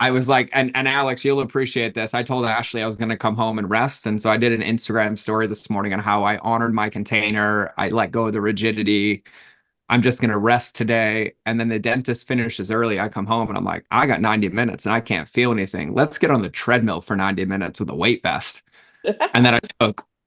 I was like, and Alex, you'll appreciate this. I told Ashley I was going to come home and rest. And so I did an Instagram story this morning on how I honored my container. I let go of the rigidity. I'm just going to rest today. And then the dentist finishes early. I come home and I'm like, I got 90 minutes and I can't feel anything. Let's get on the treadmill for 90 minutes with a weight vest. And then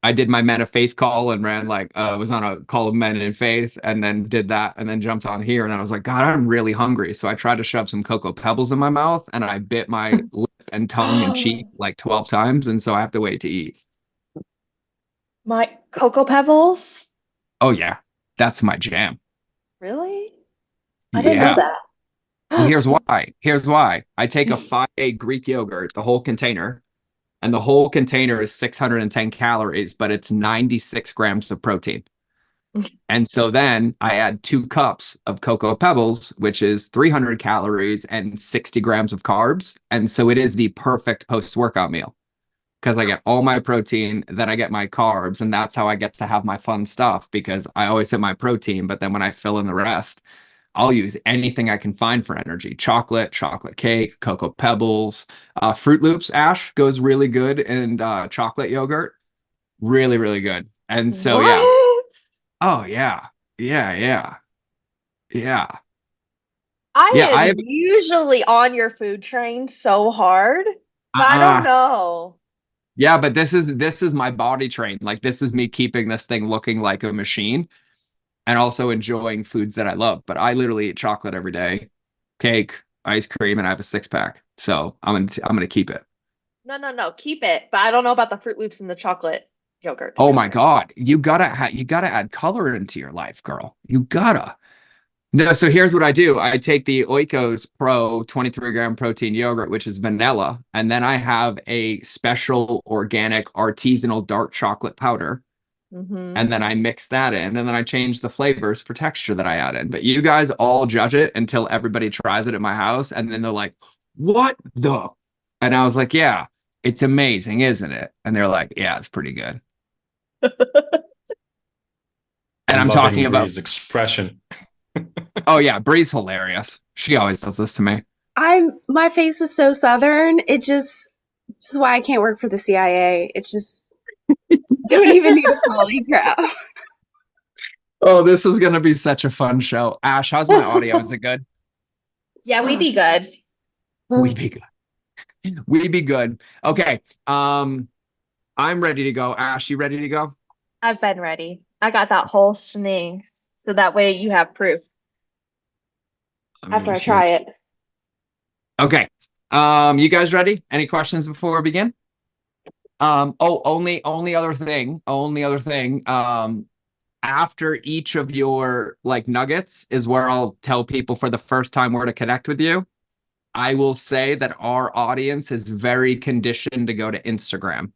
I did my Men of Faith call and ran like, was on a call of Men in Faith and then did that and then jumped on here. And I was like, God, I'm really hungry. So I tried to shove some Cocoa Pebbles in my mouth and I bit my lip and tongue and cheek like 12 times. And so I have to wait to eat. My Cocoa Pebbles? Oh, yeah. That's my jam. Really? I didn't know Yeah. Well, that. here's why. Here's why. I take a 5-day Greek yogurt, the whole container, and the whole container is 610 calories, but it's 96 grams of protein. And so then I add 2 cups of Cocoa Pebbles, which is 300 calories and 60 grams of carbs. And so it is the perfect post-workout meal because I get all my protein, then I get my carbs, and that's how I get to have my fun stuff because I always hit my protein, but then when I fill in the rest, I'll use anything I can find for energy. Chocolate cake, Cocoa Pebbles, Fruit Loops, Ash goes really good in chocolate yogurt. Really, really good. And so, yeah. What? Oh, yeah. Yeah, yeah. Yeah. I Yeah, am usually on your food train so hard, but I don't uh, know. yeah, but this is my body train. Like this is me keeping this thing looking like a machine and also enjoying foods that I love. But I literally eat chocolate every day, cake, ice cream, and I have a 6 pack. So I'm gonna keep it. No, no, no. Keep it. But I don't know about the Fruit Loops and the chocolate yogurt, to Oh be my honest. God. You gotta add color into your life, girl. You gotta. No, so here's what I do. I take the Oikos Pro 23-gram protein yogurt, which is vanilla, and then I have a special organic artisanal dark chocolate powder. Hmm. And then I mix that in, and then I change the flavors for texture that I add in. But you guys all judge it until everybody tries it at my house, and then they're like, "What the?" And I was like, "Yeah, it's amazing, isn't it?" And they're like, "Yeah, it's pretty good." And I'm I'm loving talking about, Bree's expression. oh yeah, Bree's hilarious. She always does this to me. My face is so southern. This is why I can't work for the CIA. It just don't even need a polygraph. Oh, this is gonna be such a fun show. Ash, how's my audio? Is it good? Yeah, we be good. We be good. We be good. Okay. I'm ready to go. Ash, you ready to go? I've been ready. I got that whole shebang, so that way you have proof Let me after I just make. try it. Okay. You guys ready? Any questions before we begin? Only other thing. After each of your like nuggets is where I'll tell people for the first time where to connect with you. I will say that our audience is very conditioned to go to Instagram.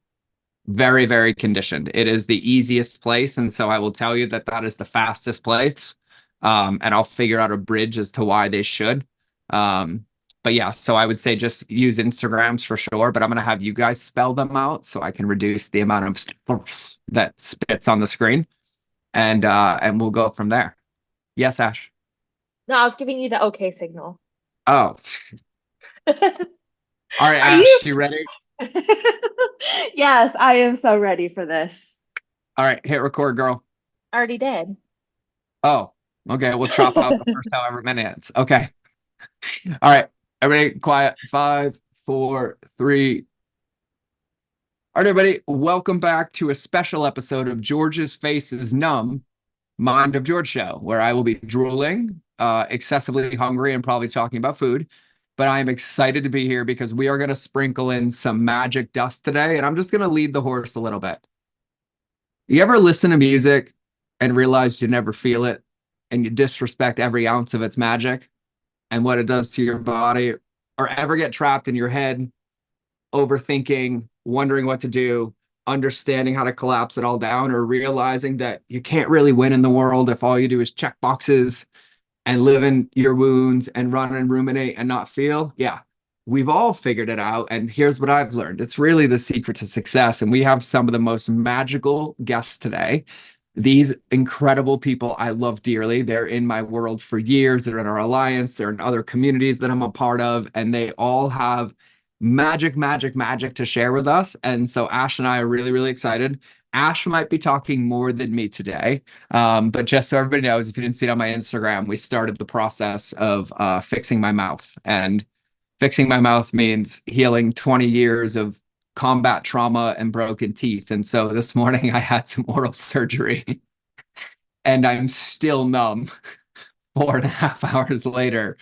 Very, very conditioned. It is the easiest place. And so I will tell you that that is the fastest place. And I'll figure out a bridge as to why they should. Um, but yeah, so I would say just use Instagrams for sure, but I'm going to have you guys spell them out so I can reduce the amount of that spits on the screen and we'll go from there. Yes, Ash. No, I was giving you the okay signal. Oh, all right, Are you? Ash, you ready? Yes, I am so ready for this. All right, hit record, girl. I already did. Oh, okay. We'll chop out the first however minutes. Okay. All right. Everybody quiet. 5, 4, 3. All right, everybody. Welcome back to a special episode of George's Face is Numb, Mind of George show, where I will be drooling, excessively hungry, and probably talking about food. But I am excited to be here because we are going to sprinkle in some magic dust today. And I'm just going to lead the horse a little bit. You ever listen to music and realize you never feel it and you disrespect every ounce of its magic and what it does to your body, or ever get trapped in your head, overthinking, wondering what to do, understanding how to collapse it all down, or realizing that you can't really win in the world if all you do is check boxes and live in your wounds and run and ruminate and not feel? Yeah, we've all figured it out. And here's what I've learned. It's really the secret to success. And we have some of the most magical guests today. These incredible people I love dearly. They're in my world for years. They're in our alliance. They're in other communities that I'm a part of, and they all have magic, magic, magic to share with us. And so Ash and I are really, really excited. Ash might be talking more than me today. But just so everybody knows, if you didn't see it on my Instagram, we started the process of fixing my mouth. And fixing my mouth means healing 20 years of combat trauma and broken teeth. And so this morning I had some oral surgery and I'm still numb 4.5 hours later.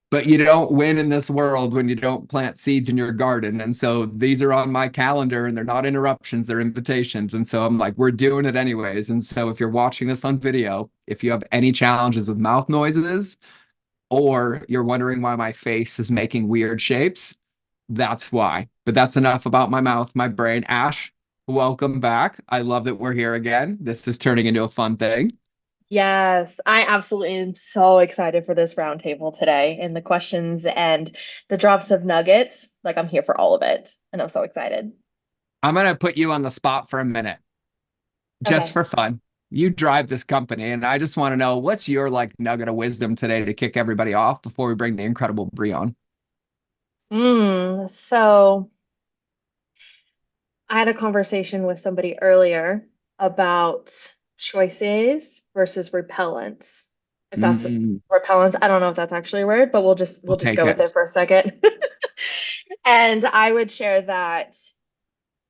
But you don't win in this world when you don't plant seeds in your garden. And so these are on my calendar and they're not interruptions, they're invitations. And so I'm like, we're doing it anyways. And so if you're watching this on video, if you have any challenges with mouth noises, or you're wondering why my face is making weird shapes, that's why. But that's enough about my mouth, my brain. Ash, welcome back. I love that we're here again. This is turning into a fun thing. Yes, I absolutely am so excited for this roundtable today and the questions and the drops of nuggets. Like I'm here for all of it, and I'm so excited. I'm going to put you on the spot for a minute, just Okay. for fun. You drive this company, and I just want to know what's your like nugget of wisdom today to kick everybody off before we bring the incredible Brie on. So I had a conversation with somebody earlier about choices versus repellents. If that's Mm, repellents, I don't know if that's actually a word, but we'll just we'll we'll just take go with it. it for a second. And I would share that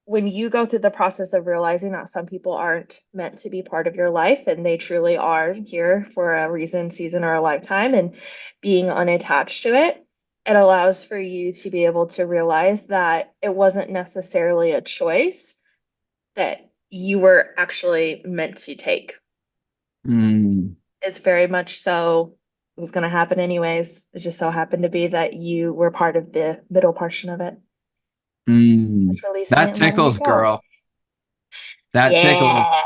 when you go through the process of realizing that some people aren't meant to be part of your life and they truly are here for a reason, season, or a lifetime, and being unattached to it, it allows for you to be able to realize that it wasn't necessarily a choice that you were actually meant to take. Mm, It's very much so it was going to happen anyways. It just so happened to be that you were part of the middle portion of it. mm. Just releasing it That and letting it tickles, go. girl. That tickles. Yeah.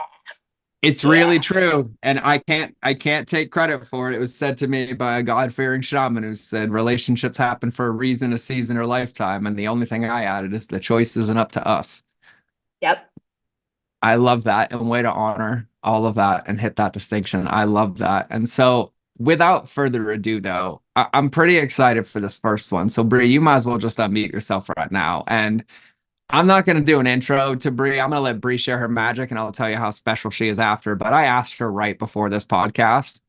It's really Yeah. true, and I can't take credit for it. It was said to me by a God-fearing shaman who said relationships happen for a reason, a season, or lifetime, and the only thing I added is the choice isn't up to us. Yep. I love that, and way to honor all of that and hit that distinction. I love that. And so, without further ado, though, I'm pretty excited for this first one. So, Bree, you might as well just unmute yourself right now. And I'm not going to do an intro to Bree. I'm going to let Bree share her magic and I'll tell you how special she is after. But I asked her right before this podcast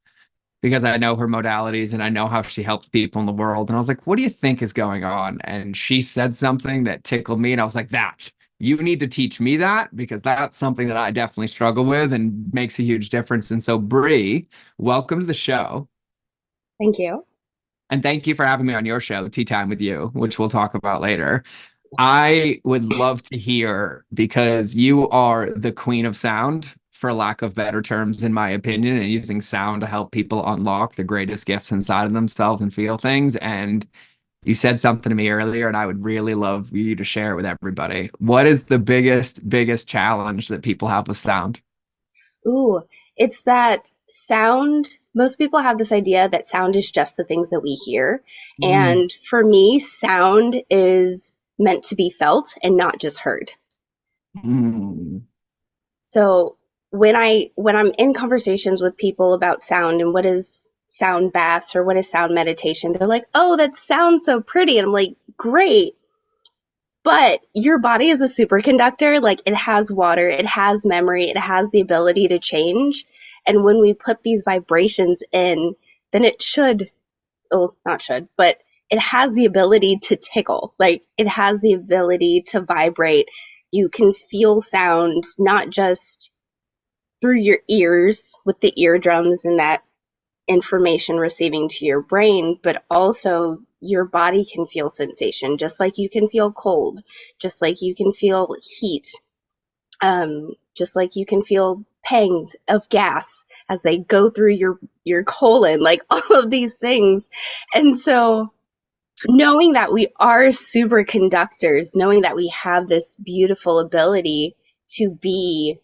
because I know her modalities and I know how she helps people in the world. And I was like, what do you think is going on? And she said something that tickled me. And I was like, you need to teach me that because that's something that I definitely struggle with and makes a huge difference. And so, Bree, welcome to the show. Thank you. And thank you for having me on your show, Tea Time with You, which we'll talk about later. I would love to hear because you are the queen of sound, for lack of better terms, in my opinion, and using sound to help people unlock the greatest gifts inside of themselves and feel things. And you said something to me earlier, and I would really love you to share it with everybody. What is the biggest challenge that people have with sound? Ooh, it's that sound. Most people have this idea that sound is just the things that we hear. Mm, And for me, sound is meant to be felt and not just heard. mm, So when I'm in conversations with people about sound and what is sound baths or what is sound meditation, they're like, "Oh, that sounds so pretty." And I'm like, "Great. But your body is a superconductor. Like it has water, it has memory, it has the ability to change. And when we put these vibrations in, then it should, oh, not should, but it has the ability to tickle. Like it has the ability to vibrate. You can feel sound not just through your ears with the eardrums and that information receiving to your brain, but also your body can feel sensation, just like you can feel cold, just like you can feel heat, just like you can feel pangs of gas as they go through your colon, like all of these things. And so knowing that we are superconductors, knowing that we have this beautiful ability to be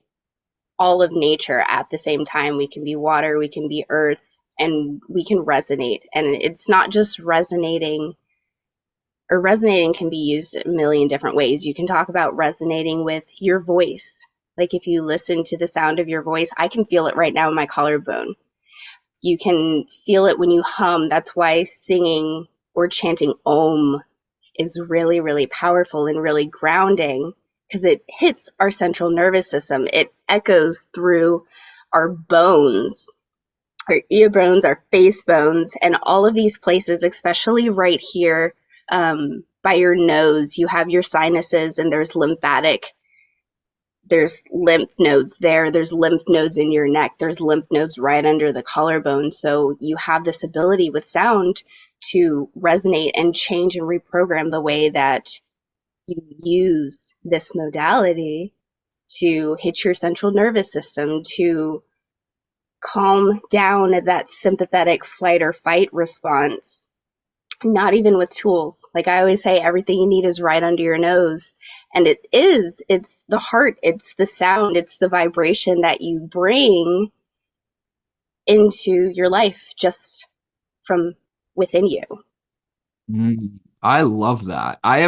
all of nature at the same time. We can be water, we can be earth, and we can resonate. And it's not just resonating, or resonating can be used a million different ways. You can talk about resonating with your voice, Like if you listen to the sound of your voice, I can feel it right now in my collarbone. You can feel it when you hum. That's why singing or chanting Om is really, really powerful and really grounding, because it hits our central nervous system. It echoes through our bones, our ear bones, our face bones, and all of these places, especially right here by your nose. You have your sinuses, and there's lymph nodes there. There's lymph nodes in your neck. There's lymph nodes right under the collarbone. So you have this ability with sound to resonate and change and reprogram the way that you use this modality to hit your central nervous system, to calm down that sympathetic flight or fight response. Not even with tools. Like I always say, everything you need is right under your nose. And it's the heart, it's the sound, it's the vibration that you bring into your life just from within you. I love that. I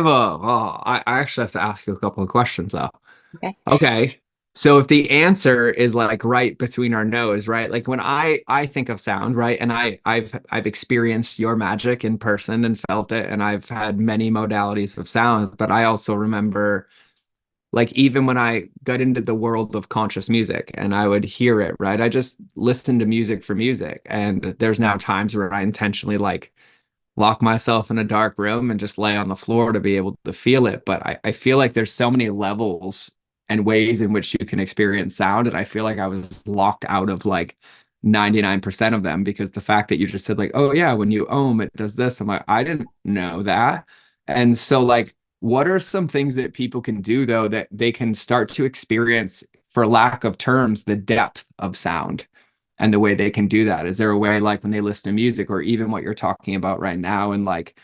actually have to ask you a couple of questions though. Okay. Okay. So if the answer is like right between our nose, right? Like when I think of sound, right? And I've experienced your magic in person and felt it, and I've had many modalities of sound, but I also remember like even when I got into the world of conscious music and I would hear it, right? I just listened to music for music. And there's now times where I intentionally like lock myself in a dark room and just lay on the floor to be able to feel it. But I feel like there's so many levels and ways in which you can experience sound. And I feel like I was locked out of like 99% of them, because the fact that you just said like, oh yeah, when you ohm, it does this. I'm like, I didn't know that. And so like, what are some things that people can do though, that they can start to experience, for lack of terms, the depth of sound? And the way they can do that, is there a way like when they listen to music, or even what you're talking about right now, and like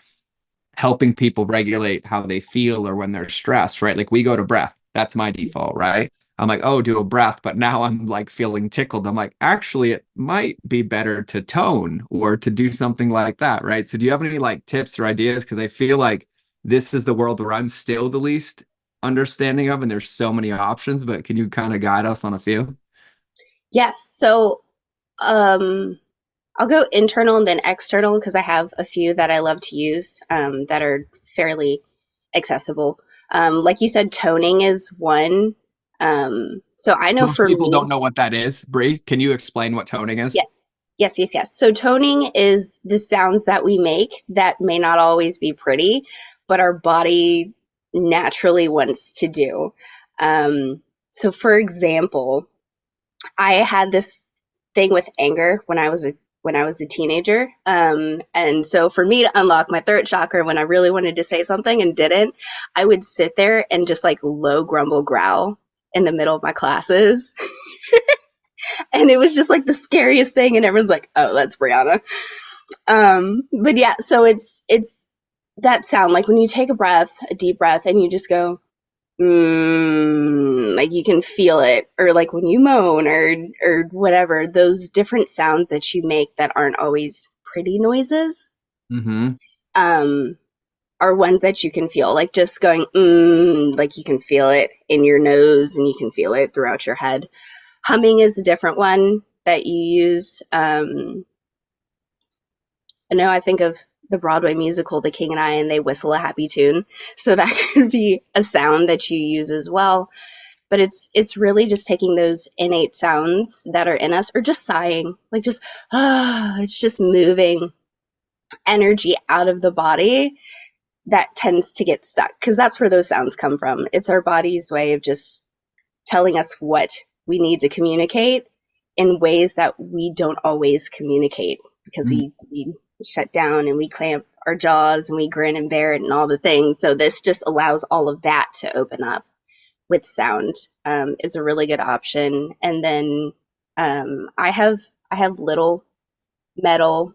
helping people regulate how they feel or when they're stressed, right? Like we go to breath, that's my default, right? I'm like, oh, do a breath, but now I'm like feeling tickled. I'm like, actually it might be better to tone or to do something like that, right? So do you have any like tips or ideas, because I feel like this is the world where I'm still the least understanding of, and there's so many options, but can you kind of guide us on a few? Yes. So I'll go internal and then external, because I have a few that I love to use that are fairly accessible. Like you said, toning is one. So I know Most for people me, don't know what that is. Bree, can you explain what toning is? yes, yes, yes, yes. So toning is the sounds that we make that may not always be pretty, but our body naturally wants to do. So for example, I had this thing with anger when I was a teenager. And so for me to unlock my throat chakra when I really wanted to say something and didn't, I would sit there and just like low grumble growl in the middle of my classes. And it was just like the scariest thing. And everyone's like, oh, that's Brianna. But yeah, so it's that sound, like when you take a deep breath, and you just go, like you can feel it, or like when you moan or whatever, those different sounds that you make that aren't always pretty noises, Mm-hmm. um, are ones that you can feel, like just going, like you can feel it in your nose and you can feel it throughout your head. Humming is a different one that you use. I know I think of the Broadway musical The King and I, and they whistle a happy tune. So that could be a sound that you use as well. But it's really just taking those innate sounds that are in us, or just sighing, like just it's just moving energy out of the body that tends to get stuck, because that's where those sounds come from. It's our body's way of just telling us what we need to communicate in ways that we don't always communicate, because we shut down and we clamp our jaws and we grin and bear it and all the things. So this just allows all of that to open up with sound. Is a really good option. And then I have little metal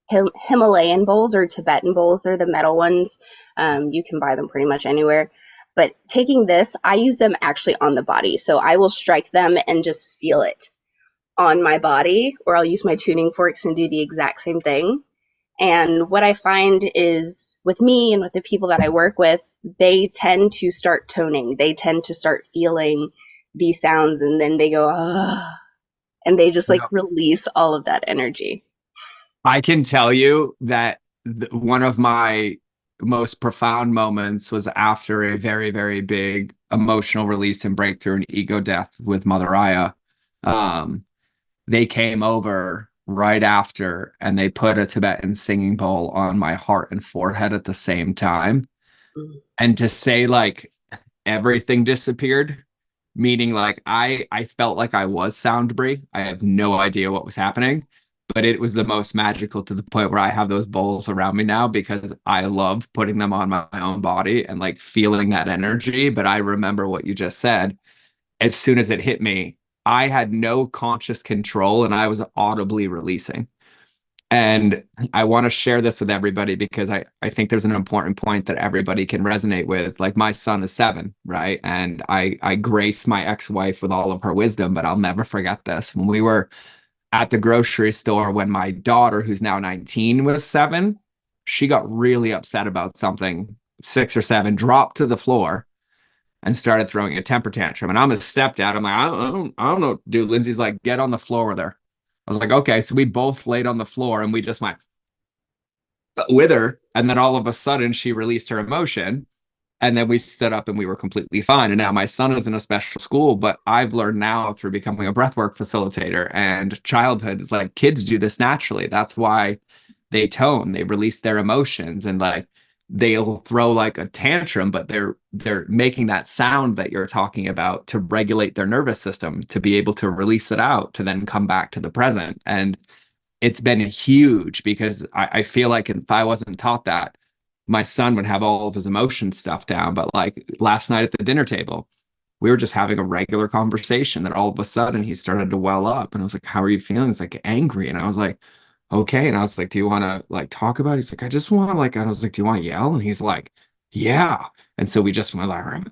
Himalayan bowls, or Tibetan bowls. They're the metal ones. You can buy them pretty much anywhere. But taking this, I use them actually on the body. So I will strike them and just feel it on my body, or I'll use my tuning forks and do the exact same thing. And what I find is, with me and with the people that I work with, they tend to start toning. They tend to start feeling these sounds, and then they go, ugh, and they just like Yeah. release all of that energy. I can tell you that one of my most profound moments was after a very, very big emotional release and breakthrough and ego death with Mother Aya. Um, they came over right after and they put a Tibetan singing bowl on my heart and forehead at the same time. Mm. And to say like everything disappeared, meaning like I felt like I was sound Brie. I have no idea what was happening, but it was the most magical to the point where I have those bowls around me now because I love putting them on my own body and like feeling that energy. But I remember what you just said. As soon as it hit me, I had no conscious control and I was audibly releasing. And I want to share this with everybody because I think there's an important point that everybody can resonate with. Like my son is 7, right? And I grace my ex-wife with all of her wisdom, but I'll never forget this. When we were at the grocery store when my daughter, who's now 19, was 7, she got really upset about something, 6 or 7, dropped to the floor and started throwing a temper tantrum. And I'm a stepdad. I'm like, I don't know, dude. Lindsay's like, get on the floor with her. I was like, okay. So we both laid on the floor and we just went with her. And then all of a sudden she released her emotion. And then we stood up and we were completely fine. And now my son is in a special school, but I've learned now through becoming a breathwork facilitator and childhood is like kids do this naturally. That's why they tone, they release their emotions and like they'll throw like a tantrum, but they're making that sound that you're talking about to regulate their nervous system to be able to release it out to then come back to the present. And it's been huge because I feel like if I wasn't taught that, my son would have all of his emotion stuff down. But like last night at the dinner table, we were just having a regular conversation that all of a sudden he started to well up. And I was like, how are you feeling? It's like angry. And I was like, okay. And I was like, do you want to like talk about it? He's like, I just want to like, I was like, do you want to yell? And he's like, yeah. And so we just went like,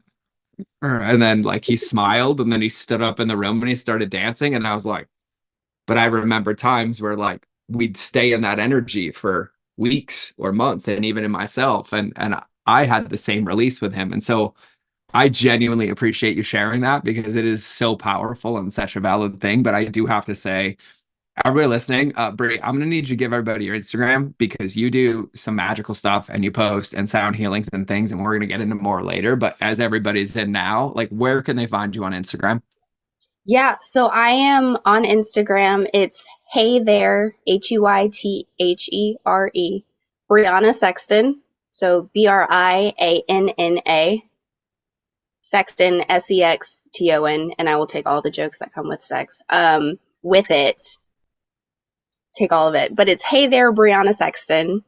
and then like he smiled and then he stood up in the room and he started dancing. And I was like, but I remember times where like we'd stay in that energy for weeks or months and even in myself. And I had the same release with him. And so I genuinely appreciate you sharing that because it is so powerful and such a valid thing. But I do have to say, everybody listening, Brie, I'm gonna need you to give everybody your Instagram because you do some magical stuff and you post and sound healings and things, and we're gonna get into more later. But as everybody's in now, like where can they find you on Instagram? Yeah, so I am on Instagram. It's Hey There, Huythere, Brianna Sexton. So Brianna, Sexton, Sexton, and I will take all the jokes that come with sex. With it, take all of it. But it's Hey There, Brianna Sexton.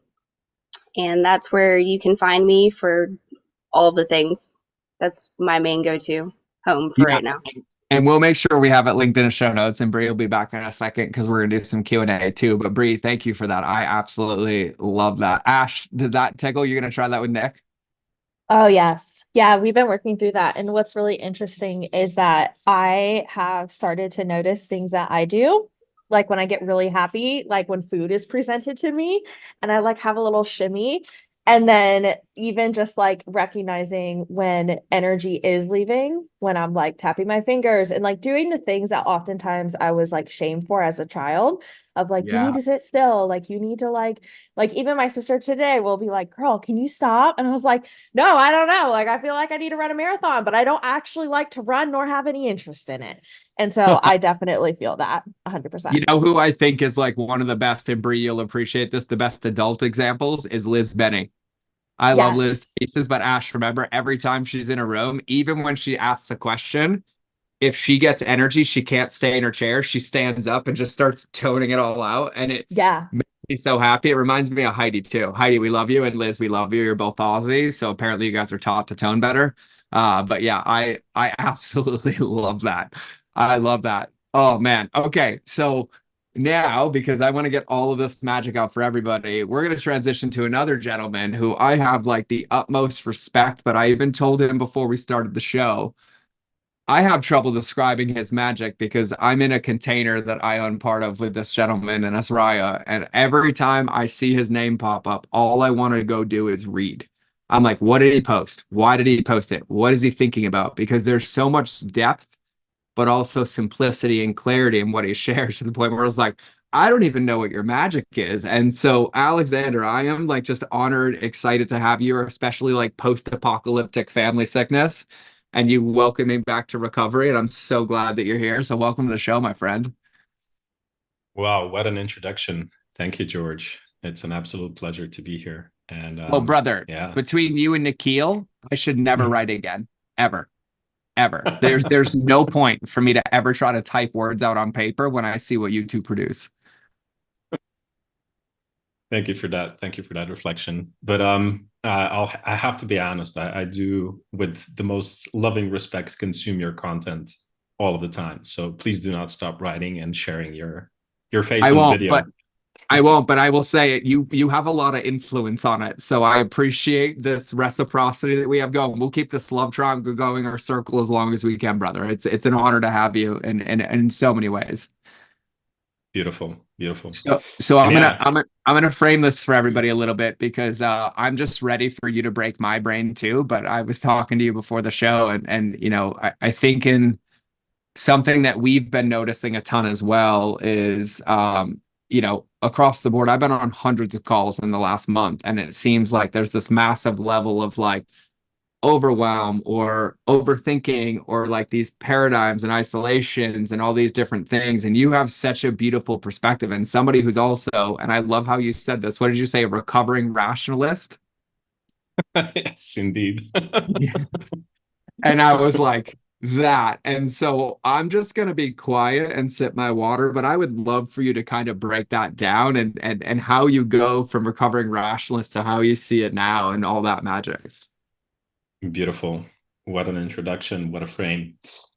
And that's where you can find me for all the things. That's my main go-to home for Yeah. right now. And we'll make sure we have it linked in the show notes. And Bree will be back in a second because we're gonna do some Q&A too. But Bree, thank you for that. I absolutely love that. Ash, did that tickle? You're gonna try that with Nick? Oh, yes. Yeah, we've been working through that. And what's really interesting is that I have started to notice things that I do, like when I get really happy, like when food is presented to me and I like have a little shimmy. And then even just like recognizing when energy is leaving, when I'm like tapping my fingers and like doing the things that oftentimes I was like shamed for as a child of like, you need Yeah. to sit still, like you need to like even my sister today will be like, girl, can you stop? And I was like, no, I don't know. Like, I feel like I need to run a marathon, but I don't actually like to run nor have any interest in it. And so I definitely feel that 100%. You know who I think is like one of the best, and Bree, you'll appreciate this, the best adult examples is Liz Benny. I love Liz Yes. pieces, but Ash, remember every time she's in a room, even when she asks a question, if she gets energy, she can't stay in her chair. She stands up and just starts toning it all out. And it Yeah. makes me so happy. It reminds me of Heidi too. Heidi, we love you. And Liz, we love you. You're both Aussies. So apparently you guys are taught to tone better. But yeah, I absolutely love that. I love that. Oh man. Okay. So now, because I want to get all of this magic out for everybody, we're going to transition to another gentleman who I have like the utmost respect, but I even told him before we started the show I have trouble describing his magic because I'm in a container that I own part of with this gentleman in Asraya. And every time I see his name pop up, all I want to go do is read. I'm like, what did he post? Why did he post it? What is he thinking about? Because there's so much depth but also simplicity and clarity in what he shares, to the point where it's like, I don't even know what your magic is. And so, Aleksander, I am like just honored, excited to have you, especially like post-apocalyptic family sickness, and you welcoming back to recovery. And I'm so glad that you're here. So welcome to the show, my friend. Wow, what an introduction. Thank you, George. It's an absolute pleasure to be here. And Well, brother, yeah. between you and Nikhil, I should never write again, ever. Ever. There's no point for me to ever try to type words out on paper when I see what you two produce. Thank you for that. Thank you for that reflection. But I have to be honest. I do, with the most loving respect, consume your content all of the time. So please do not stop writing and sharing your face and video. I won't, but I will say it. You have a lot of influence on it. So I appreciate this reciprocity that we have going. We'll keep this love triangle going, our circle, as long as we can, brother. It's an honor to have you in so many ways. Beautiful, beautiful. So I'm gonna frame this for everybody a little bit, because I'm just ready for you to break my brain too. But I was talking to you before the show, and you know, I think in something that we've been noticing a ton as well is you know, across the board, I've been on hundreds of calls in the last month, and it seems like there's this massive level of like overwhelm or overthinking, or like these paradigms and isolations and all these different things. And you have such a beautiful perspective, and somebody who's also, and I love how you said this, what did you say, a recovering rationalist? Yes, indeed. Yeah. And I was like, that. And so I'm just going to be quiet and sip my water, but I would love for you to kind of break that down, and how you go from recovering rationalist to how you see it now and all that magic. Beautiful. What an introduction. What a frame.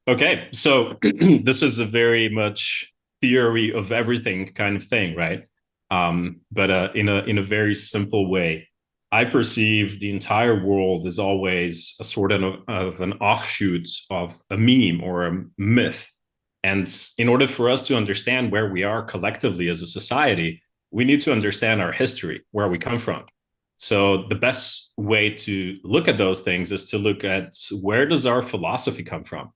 Okay, so this is a very much theory of everything kind of thing, right? But in a very simple way. I perceive the entire world as always a sort of an offshoot of a meme or a myth. And in order for us to understand where we are collectively as a society, we need to understand our history, where we come from. So the best way to look at those things is to look at, where does our philosophy come from?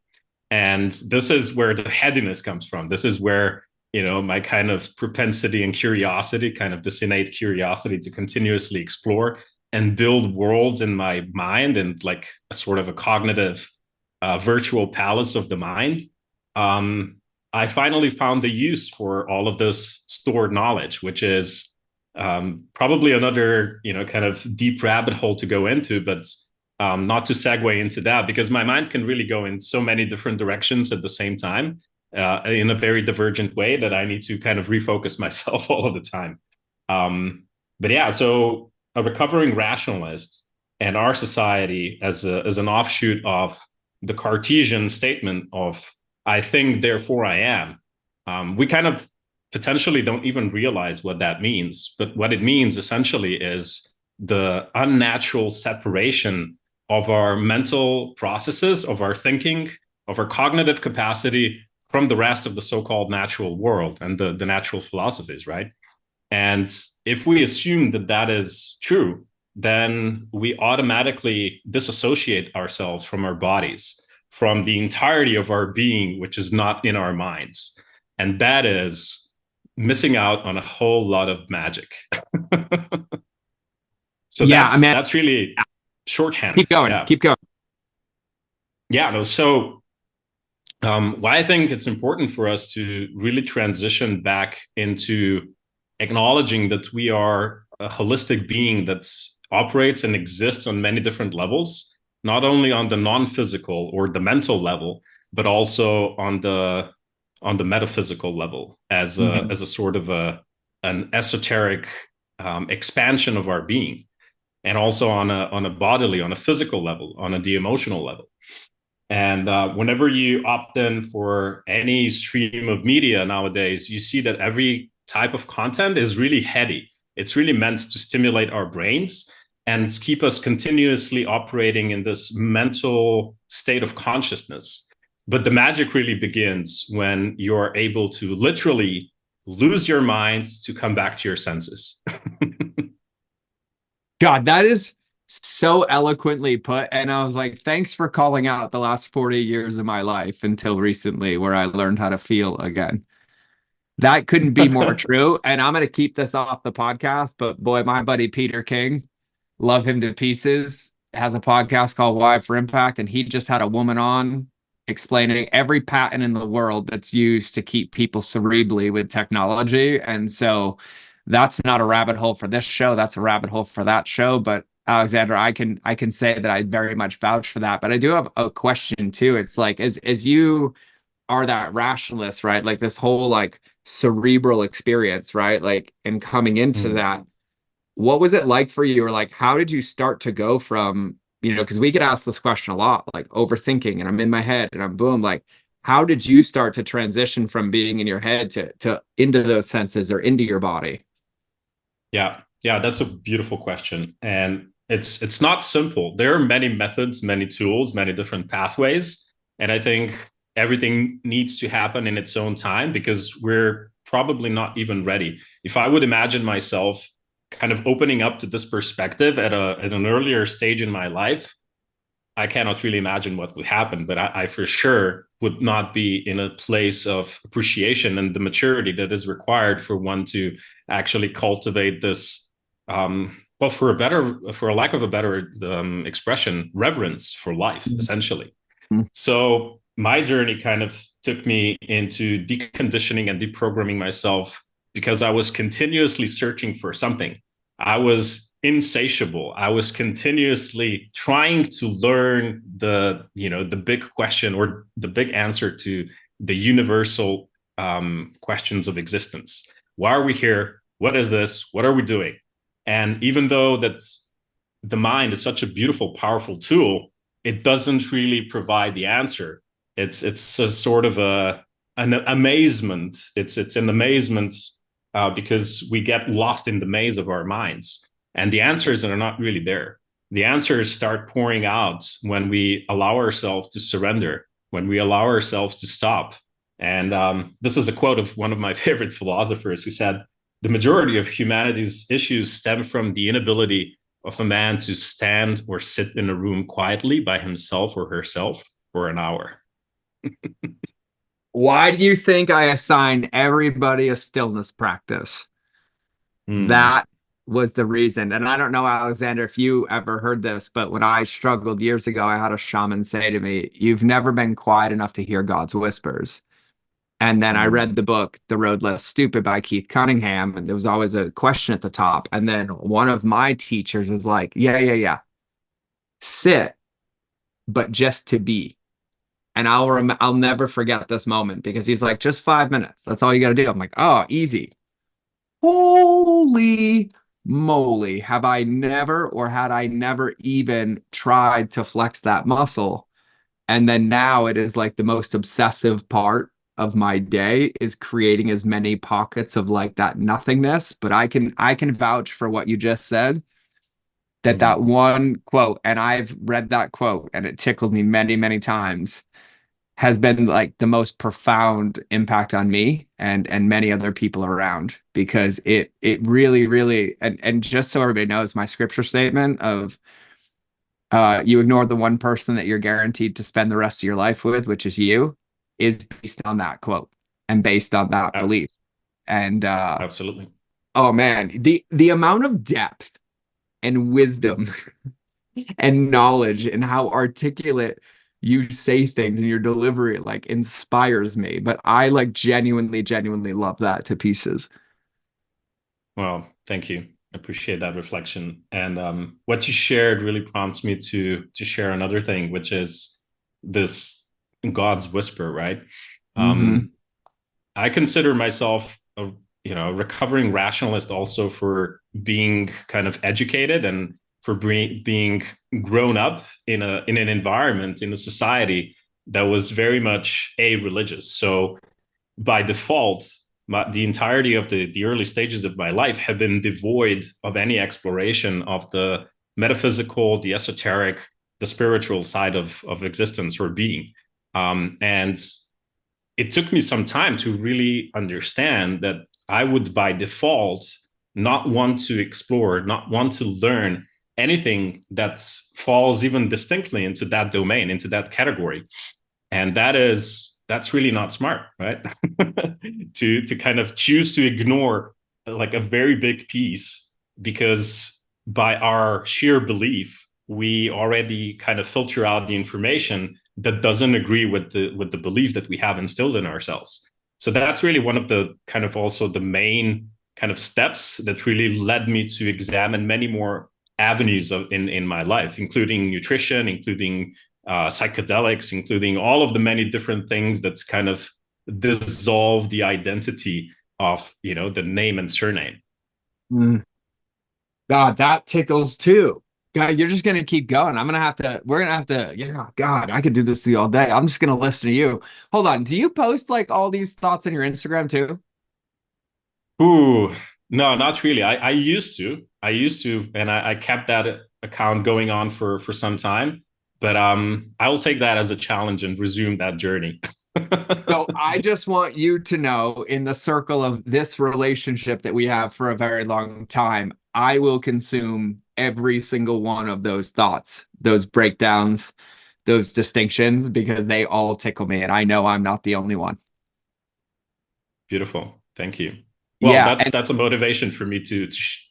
And this is where the headiness comes from. This is where, you know, my kind of propensity and curiosity, kind of this innate curiosity to continuously explore and build worlds in my mind, and like a sort of a cognitive virtual palace of the mind. I finally found the use for all of this stored knowledge, which is probably another, you know, kind of deep rabbit hole to go into, but not to segue into that, because my mind can really go in so many different directions at the same time, in a very divergent way, that I need to kind of refocus myself all of the time. But yeah, so a recovering rationalist and our society as an offshoot of the Cartesian statement of I think, therefore I am, we kind of potentially don't even realize what that means. But what it means essentially is the unnatural separation of our mental processes, of our thinking, of our cognitive capacity from the rest of the so-called natural world and the natural philosophies, right? And if we assume that that is true, then we automatically disassociate ourselves from our bodies, from the entirety of our being, which is not in our minds. And that is missing out on a whole lot of magic. So yeah, that's really shorthand. Keep going. Yeah. Keep going. Yeah, no, so why I think it's important for us to really transition back into acknowledging that we are a holistic being that operates and exists on many different levels, not only on the non-physical or the mental level, but also on the metaphysical level, as a sort of an esoteric expansion of our being, and also on a bodily, on a physical level, on the emotional level. And whenever you opt in for any stream of media nowadays, you see that every type of content is really heady. It's really meant to stimulate our brains and keep us continuously operating in this mental state of consciousness. But the magic really begins when you're able to literally lose your mind to come back to your senses. God, that is So eloquently put. And I was like, thanks for calling out the last 40 years of my life until recently, where I learned how to feel again. That couldn't be more true. And I'm going to keep this off the podcast, but boy, my buddy Peter King, love him to pieces, has a podcast called Wired for Impact. And he just had a woman on explaining every patent in the world that's used to keep people cerebrally with technology. And so that's not a rabbit hole for this show. That's a rabbit hole for that show. But Aleksander, I can say that I very much vouch for that. But I do have a question too. It's like as you are that rationalist, right? Like this whole like cerebral experience, right? Like and coming into that, what was it like for you? Or like how did you start to go from, because we get asked this question a lot, like overthinking and I'm in my head and I'm boom, like how did you start to transition from being in your head to into those senses or into your body? Yeah, that's a beautiful question. And it's not simple. There are many methods, many tools, many different pathways. And I think everything needs to happen in its own time because we're probably not even ready. If I would imagine myself kind of opening up to this perspective at an earlier stage in my life, I cannot really imagine what would happen, but I for sure would not be in a place of appreciation and the maturity that is required for one to actually cultivate this, well, for a lack of a better expression, reverence for life, essentially. Mm. So my journey kind of took me into deconditioning and deprogramming myself because I was continuously searching for something. I was insatiable. I was continuously trying to learn the big question or the big answer to the universal questions of existence. Why are we here? What is this? What are we doing? And even though that's the mind is such a beautiful, powerful tool, it doesn't really provide the answer. It's a sort of an amazement. It's an amazement because we get lost in the maze of our minds. And the answers are not really there. The answers start pouring out when we allow ourselves to surrender, when we allow ourselves to stop. And this is a quote of one of my favorite philosophers who said, the majority of humanity's issues stem from the inability of a man to stand or sit in a room quietly by himself or herself for an hour. Why do you think I assign everybody a stillness practice? That was the reason. And I don't know, Aleksander, if you ever heard this, but when I struggled years ago, I had a shaman say to me, you've never been quiet enough to hear God's whispers. And then I read the book, The Road Less Stupid by Keith Cunningham, and there was always a question at the top. And then one of my teachers was like, yeah. Sit, but just to be. And I'll never forget this moment because he's like, just 5 minutes. That's all you got to do. I'm like, oh, easy. Holy moly. Have I never or had I never even tried to flex that muscle? And then now it is like the most obsessive part of my day is creating as many pockets of like that nothingness. But I can vouch for what you just said, that one quote, and I've read that quote and it tickled me many, many times, has been like the most profound impact on me and many other people around, because it really and just so everybody knows, my scripture statement of you ignore the one person that you're guaranteed to spend the rest of your life with, which is you, is based on that quote and based on that belief. And absolutely. Oh man, the amount of depth and wisdom and knowledge and how articulate you say things and your delivery like inspires me. But I like genuinely love that to pieces. Well, thank you. I appreciate that reflection. And what you shared really prompts me to share another thing, which is this God's whisper, right? I consider myself a recovering rationalist also for being kind of educated and for being grown up in an environment, in a society that was very much religious. So by default, the entirety of the early stages of my life have been devoid of any exploration of the metaphysical, the esoteric, the spiritual side of existence or being. And it took me some time to really understand that I would by default not want to explore, not want to learn anything that falls even distinctly into that domain, into that category. And that's really not smart, right? to kind of choose to ignore like a very big piece, because by our sheer belief, we already kind of filter out the information that doesn't agree with the belief that we have instilled in ourselves. So that's really one of the kind of also the main kind of steps that really led me to examine many more avenues in my life, including nutrition, including psychedelics, including all of the many different things that's kind of dissolve the identity of, you know, the name and surname. Mm. God, that tickles too. God, you're just gonna keep going. We're gonna have to, yeah, God, I could do this to you all day. I'm just gonna listen to you. Hold on. Do you post like all these thoughts on your Instagram too? Ooh, no, not really. I used to. And I kept that account going on for some time. But I will take that as a challenge and resume that journey. So I just want you to know, in the circle of this relationship that we have for a very long time, I will consume every single one of those thoughts, those breakdowns, those distinctions, because they all tickle me. And I know I'm not the only one. Beautiful. Thank you. Well, Yeah. that's a motivation for me to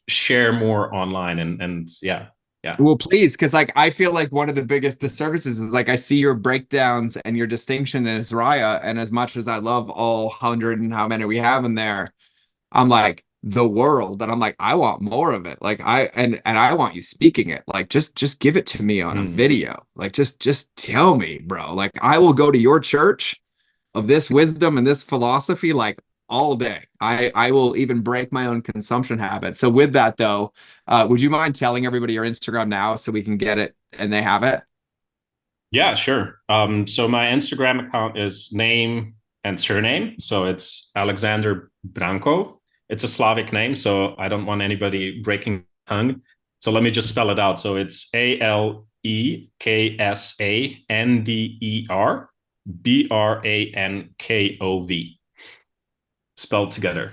share more online and yeah. Yeah. Well, please, because like I feel like one of the biggest disservices is like I see your breakdowns and your distinction in Israel, and as much as I love all 100 and how many we have in there, I'm like the world, and I'm like I want more of it. Like and I want you speaking it. Like just give it to me on a video. Like just tell me, bro. Like I will go to your church of this wisdom and this philosophy like all day. I will even break my own consumption habits. So with that though, would you mind telling everybody your Instagram now so we can get it and they have it? Yeah, sure. So my Instagram account is name and surname. So it's Aleksander Brankov. It's a Slavic name, so I don't want anybody breaking tongue. So let me just spell it out. So it's Aleksander spelled together.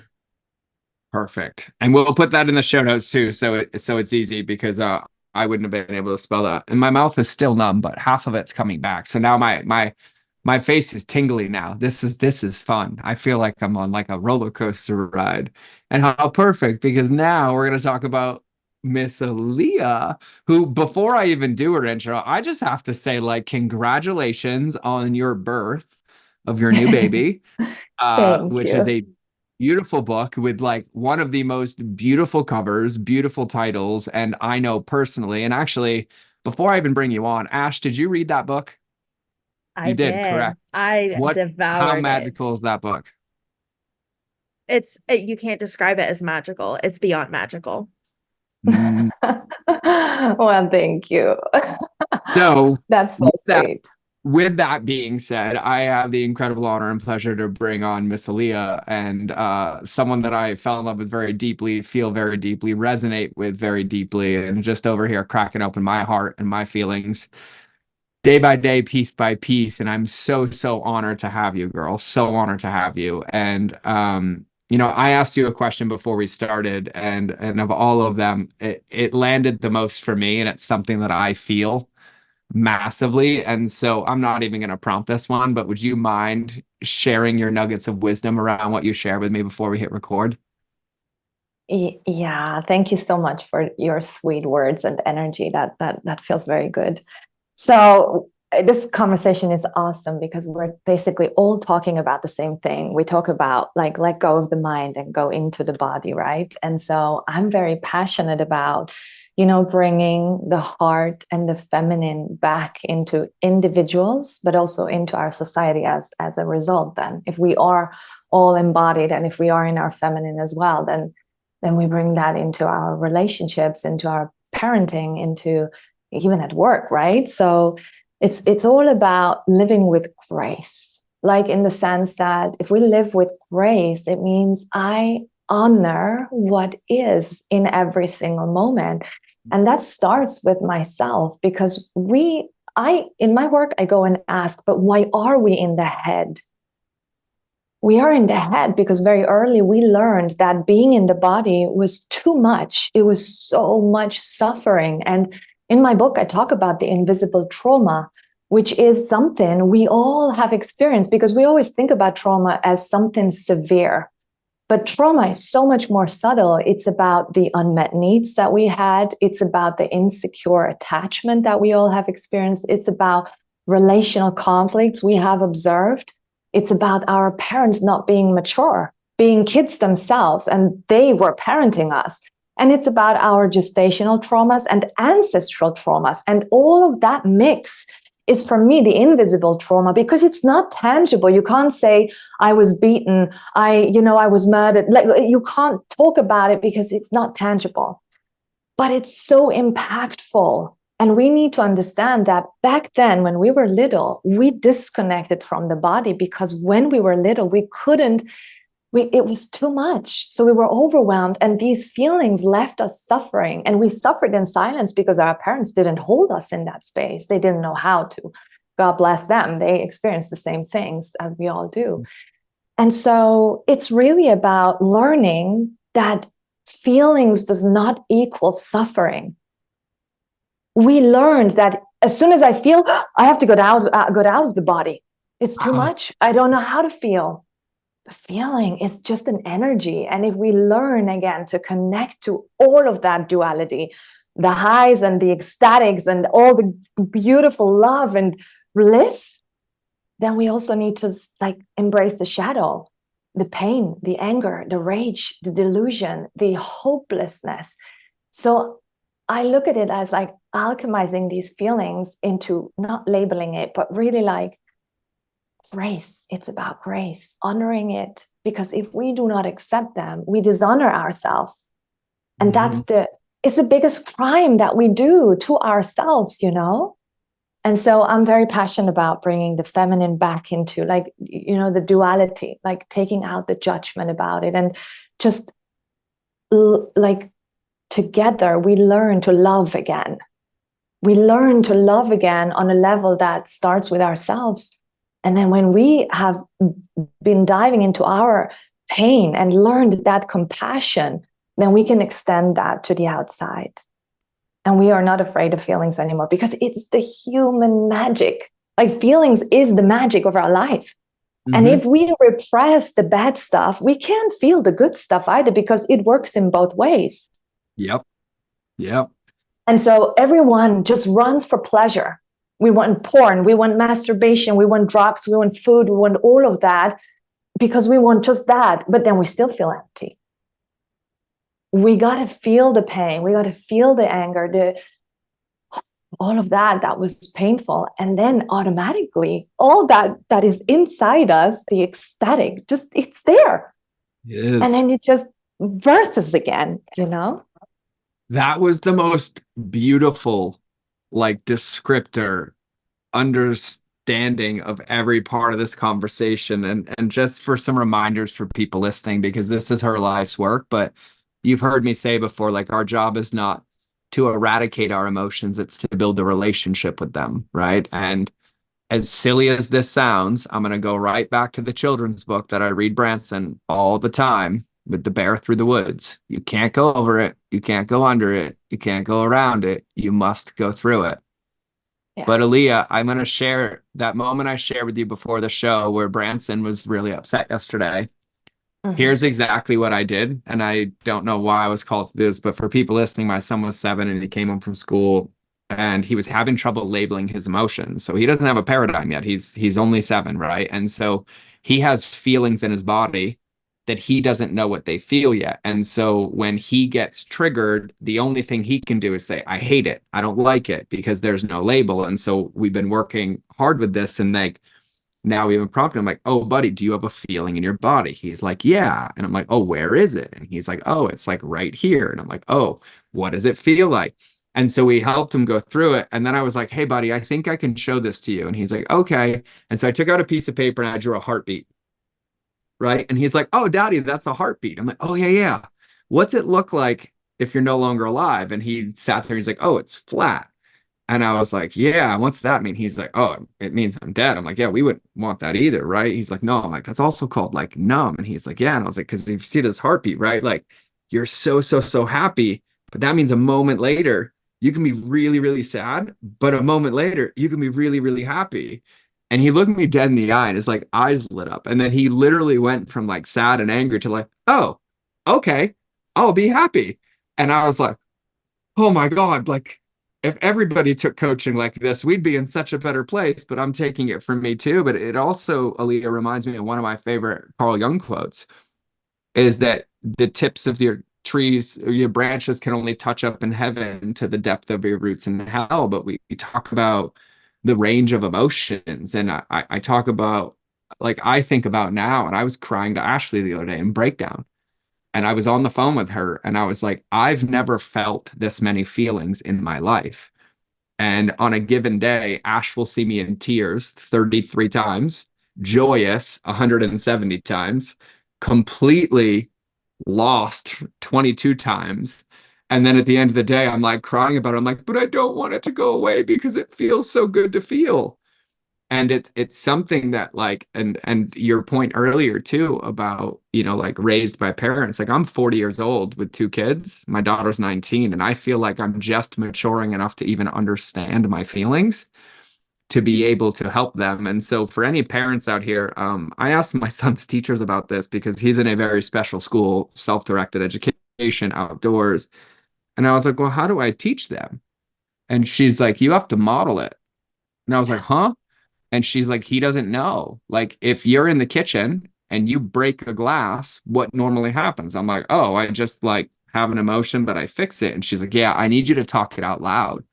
Perfect. And we'll put that in the show notes too, so it's easy because I wouldn't have been able to spell that. And my mouth is still numb, but half of it's coming back. So now my face is tingly now. This is fun. I feel like I'm on like a roller coaster ride. And how perfect, because now we're gonna talk about Miss Aaliyah, who before I even do her intro, I just have to say like congratulations on your birth of your new baby. Thank Which you. is a beautiful book with like one of the most beautiful covers, beautiful titles. And I know personally, and actually, before I even bring you on, Ash, did you read that book? I You did, did. correct? I How devoured it. magical is that book? You can't describe it as magical. It's beyond magical. Mm. Well, thank you. So That's so with that, sweet. with that being said, I have the incredible honor and pleasure to bring on Miss Aaliyah, and someone that I fell in love with very deeply, feel very deeply, resonate with very deeply, and just over here cracking open my heart and my feelings day by day, piece by piece. And I'm so honored to have you, girl. So honored to have you. And you know, I asked you a question before we started, and of all of them, it landed the most for me, and it's something that I feel massively. And so I'm not even going to prompt this one, but would you mind sharing your nuggets of wisdom around what you shared with me before we hit record? Yeah, thank you so much for your sweet words and energy. That feels very good. So this conversation is awesome because we're basically all talking about the same thing. We talk about like let go of the mind and go into the body, right? And so I'm very passionate about, you know, bringing the heart and the feminine back into individuals, but also into our society as a result. Then, if we are all embodied and if we are in our feminine as well, then we bring that into our relationships, into our parenting, into even at work, right? So it's all about living with grace, like in the sense that if we live with grace, it means I honor what is in every single moment. And that starts with myself because in my work, I go and ask, but why are we in the head? We are in the head because very early we learned that being in the body was too much. It was so much suffering. And in my book, I talk about the invisible trauma, which is something we all have experienced, because we always think about trauma as something severe. But trauma is so much more subtle. It's about the unmet needs that we had. It's about the insecure attachment that we all have experienced. It's about relational conflicts we have observed. It's about our parents not being mature, being kids themselves, and they were parenting us. And it's about our gestational traumas and ancestral traumas. And all of that mix is, for me, the invisible trauma, because it's not tangible. You can't say, I was beaten, I was murdered. Like, you can't talk about it because it's not tangible. But it's so impactful. And we need to understand that back then, when we were little, we disconnected from the body, because when we were little, it was too much. So we were overwhelmed, and these feelings left us suffering, and we suffered in silence because our parents didn't hold us in that space. They didn't know how to. God bless them. They experienced the same things as we all do. And so it's really about learning that feelings does not equal suffering. We learned that as soon as I feel, I have to get out of the body. It's too much. I don't know how to feel. The feeling is just an energy. And if we learn again to connect to all of that duality, the highs and the ecstatics and all the beautiful love and bliss, then we also need to embrace the shadow, the pain, the anger, the rage, the delusion, the hopelessness. So I look at it as like alchemizing these feelings into, not labeling it, but really like grace. It's about grace, honoring it, because if we do not accept them, we dishonor ourselves. And it's the biggest crime that we do to ourselves, And so I'm very passionate about bringing the feminine back into the duality, like taking out the judgment about it, and just together we learn to love again. We learn to love again on a level that starts with ourselves. And then when we have been diving into our pain and learned that compassion, then we can extend that to the outside. And we are not afraid of feelings anymore, because it's the human magic. Like, feelings is the magic of our life. Mm-hmm. And if we repress the bad stuff, we can't feel the good stuff either, because it works in both ways. Yep. And so everyone just runs for pleasure. We want porn, we want masturbation, we want drugs, we want food, we want all of that, because we want just that, but then we still feel empty. We got to feel the pain, we got to feel the anger, all of that was painful. And then automatically, all that is inside us, the ecstatic, it's there. Yes. And then it just births again, That was the most beautiful descriptor, understanding of every part of this conversation. And just for some reminders for people listening, because this is her life's work, but you've heard me say before, our job is not to eradicate our emotions, it's to build a relationship with them, right? And as silly as this sounds, I'm going to go right back to the children's book that I read Branson all the time, with the bear through the woods. You can't go over it. You can't go under it. You can't go around it. You must go through it. Yes. But Aaliyah, I'm going to share that moment I shared with you before the show where Branson was really upset yesterday. Mm-hmm. Here's exactly what I did. And I don't know why I was called to this, but for people listening, my son was 7 and he came home from school and he was having trouble labeling his emotions. So he doesn't have a paradigm yet. He's only 7, right? And so he has feelings in his body that he doesn't know what they feel yet. And so when he gets triggered, the only thing he can do is say, I hate it. I don't like it, because there's no label. And so we've been working hard with this, and now we have a prompt. I'm like, oh, buddy, do you have a feeling in your body? He's like, yeah. And I'm like, oh, where is it? And he's like, oh, it's right here. And I'm like, oh, what does it feel like? And so we helped him go through it. And then I was like, hey, buddy, I think I can show this to you. And he's like, okay. And so I took out a piece of paper and I drew a heartbeat. Right. And he's like, oh, Daddy, that's a heartbeat. I'm like, oh, yeah. What's it look like if you're no longer alive? And he sat there. He's like, oh, it's flat. And I was like, yeah, what's that mean? He's like, oh, it means I'm dead. I'm like, yeah, we wouldn't want that either, right? He's like, no. I'm like, that's also called like numb. And he's like, yeah. And I was like, because you see this heartbeat, right? Like you're so happy, but that means a moment later, you can be really, really sad, but a moment later, you can be really, really happy. And he looked me dead in the eye and his like eyes lit up. And then he literally went from like sad and angry to like, oh, okay, I'll be happy. And I was like, oh my God, like if everybody took coaching like this, we'd be in such a better place. But I'm taking it from me too. But it also, Aaliyah, reminds me of one of my favorite Carl Jung quotes is that the tips of your trees or your branches can only touch up in heaven to the depth of your roots in hell. But we talk about the range of emotions. And I talk about, like, I think about now, and I was crying to Ashley the other day in breakdown. And I was on the phone with her and I was like, I've never felt this many feelings in my life. And on a given day, Ash will see me in tears 33 times, joyous 170 times, completely lost 22 times. And then at the end of the day, I'm like crying about it. I'm like, but I don't want it to go away because it feels so good to feel. And it's something that like, and your point earlier too about, you know, like raised by parents, like I'm 40 years old with two kids. My daughter's 19, and I feel like I'm just maturing enough to even understand my feelings to be able to help them. And so for any parents out here, I asked my son's teachers about this because he's in a very special school, self-directed education, outdoors. And I was like, well, how do I teach them? And she's like, you have to model it. And I was like, Yes. huh? And she's like, he doesn't know. Like, if you're in the kitchen and you break a glass, what normally happens? I'm like, oh, I just like have an emotion, but I fix it. And she's like, yeah, I need you to talk it out loud.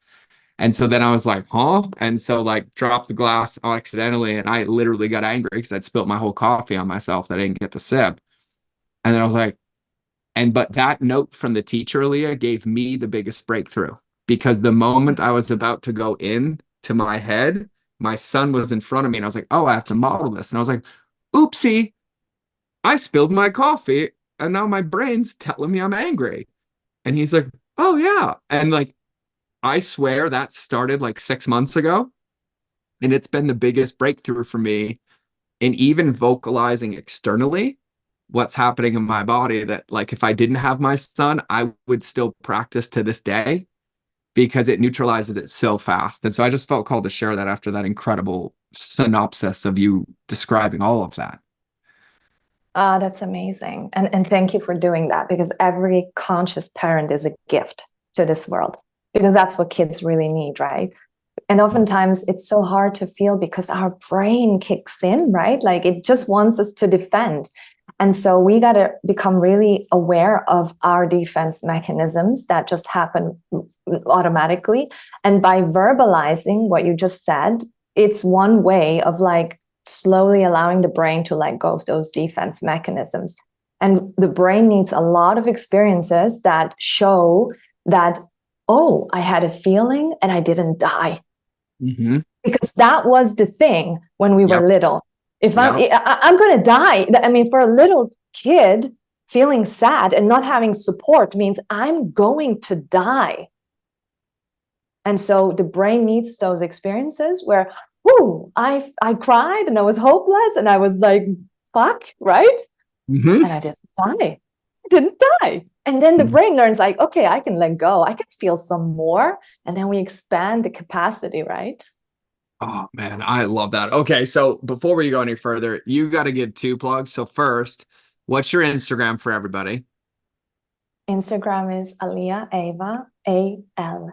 And so then I was like, huh? And so like dropped the glass accidentally. And I literally got angry because I'd spilt my whole coffee on myself that I didn't get to sip. And then I was like, but that note from the teacher, Leah, gave me the biggest breakthrough because the moment I was about to go in to my head, my son was in front of me and I was like, oh, I have to model this. And I was like, oopsie, I spilled my coffee and now my brain's telling me I'm angry. And he's like, oh, yeah. And like, I swear that started like 6 months ago. And it's been the biggest breakthrough for me in even vocalizing externally what's happening in my body that like if I didn't have my son, I would still practice to this day because it neutralizes it so fast. And so I just felt called to share that after that incredible synopsis of you describing all of that. That's amazing. And thank you for doing that because every conscious parent is a gift to this world because that's what kids really need, right? And oftentimes it's so hard to feel because our brain kicks in, right? Like it just wants us to defend. And so we got to become really aware of our defense mechanisms that just happen automatically. And by verbalizing what you just said, it's one way of like slowly allowing the brain to let go of those defense mechanisms. And the brain needs a lot of experiences that show that, oh, I had a feeling and I didn't die. Mm-hmm. Because that was the thing when we were little. If I'm going to die, I mean, for a little kid, feeling sad and not having support means I'm going to die. And so the brain needs those experiences where, ooh, I cried and I was hopeless and I was like, fuck, right? Mm-hmm. And I didn't die. I didn't die. And then the brain learns like, okay, I can let go. I can feel some more. And then we expand the capacity, right? Oh man, I love that. Okay, so before we go any further, you got to give two plugs. So first, what's your Instagram for everybody? Instagram is Aleah Ava, Aleahava.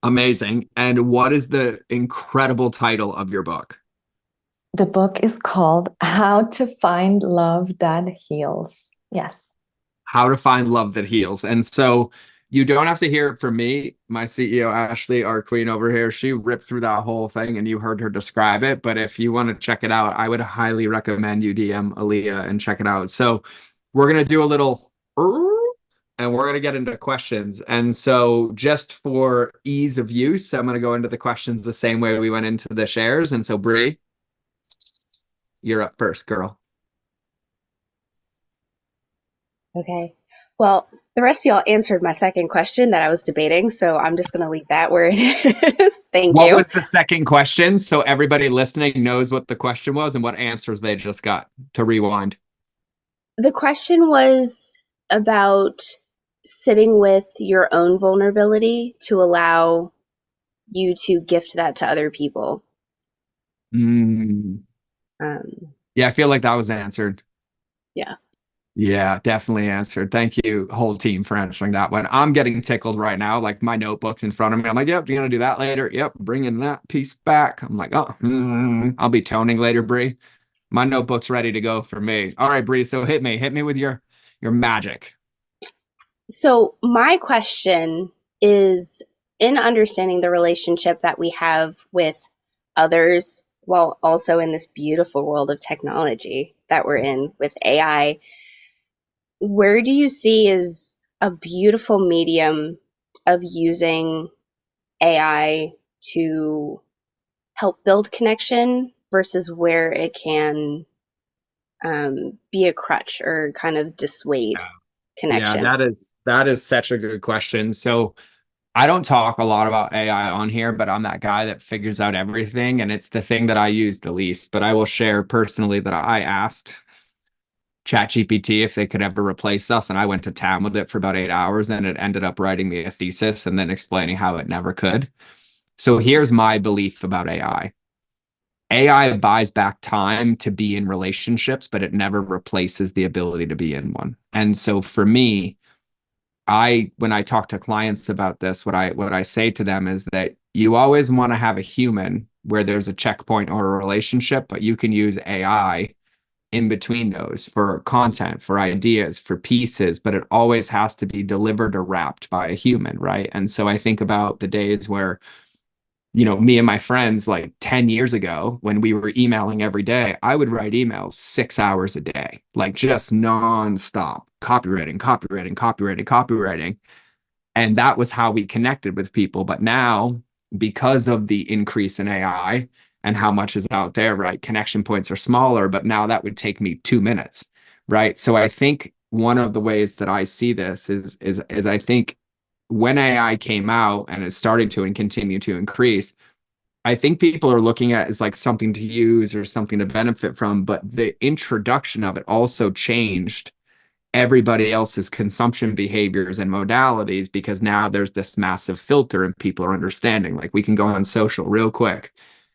Amazing. And what is the incredible title of your book? The book is called How to Find Love That Heals. Yes. How to Find Love That Heals. And so you don't have to hear it from me. My CEO, Ashley, our queen over here, she ripped through that whole thing and you heard her describe it. But if you want to check it out, I would highly recommend you DM Aleah and check it out. So we're going to do a little and we're going to get into questions. And so just for ease of use, I'm going to go into the questions the same way we went into the shares. And so Brie, you're up first, girl. Okay. Well, The rest of y'all answered my second question that I was debating, so I'm just going to leave that where it is. Thank What you. was the second question? So everybody listening knows what the question was and what answers they just got to rewind. The question was about sitting with your own vulnerability to allow you to gift that to other people. Mm. Yeah, I feel like that was answered. Yeah. Yeah, definitely answered. Thank you, whole team, for answering that one. I'm getting tickled right now. Like my notebook's in front of me. I'm like, yep, you're gonna do that later. Yep, bringing that piece back. I'm like, oh, I'll be toning later, Bree. My notebook's ready to go for me. All right, Bree. So hit me with your magic. So my question is, in understanding the relationship that we have with others while also in this beautiful world of technology that we're in with AI, where do you see is a beautiful medium of using AI to help build connection versus where it can be a crutch or kind of dissuade Yeah, connection? that is such a good question. So I don't talk a lot about AI on here, but I'm that guy that figures out everything, and it's the thing that I use the least. But I will share personally that I asked ChatGPT if they could ever replace us, and I went to town with it for about 8 hours, and it ended up writing me a thesis and then explaining how it never could. So here's my belief about AI. AI buys back time to be in relationships, but it never replaces the ability to be in one. And so for me, when I talk to clients about this, what I say to them is that you always want to have a human where there's a checkpoint or a relationship, but you can use AI in between those for content, for ideas, for pieces, but it always has to be delivered or wrapped by a human, right? And so I think about the days where, me and my friends, like 10 years ago, when we were emailing every day, I would write emails 6 hours a day, like just nonstop, copywriting. And that was how we connected with people. But now, because of the increase in AI and how much is out there, right? Connection points are smaller, but now that would take me 2 minutes, right? So I think one of the ways that I see this is I think when AI came out and is starting to and continue to increase, I think people are looking at it as like something to use or something to benefit from, but the introduction of it also changed everybody else's consumption behaviors and modalities, because now there's this massive filter and people are understanding. Like we can go on social real quick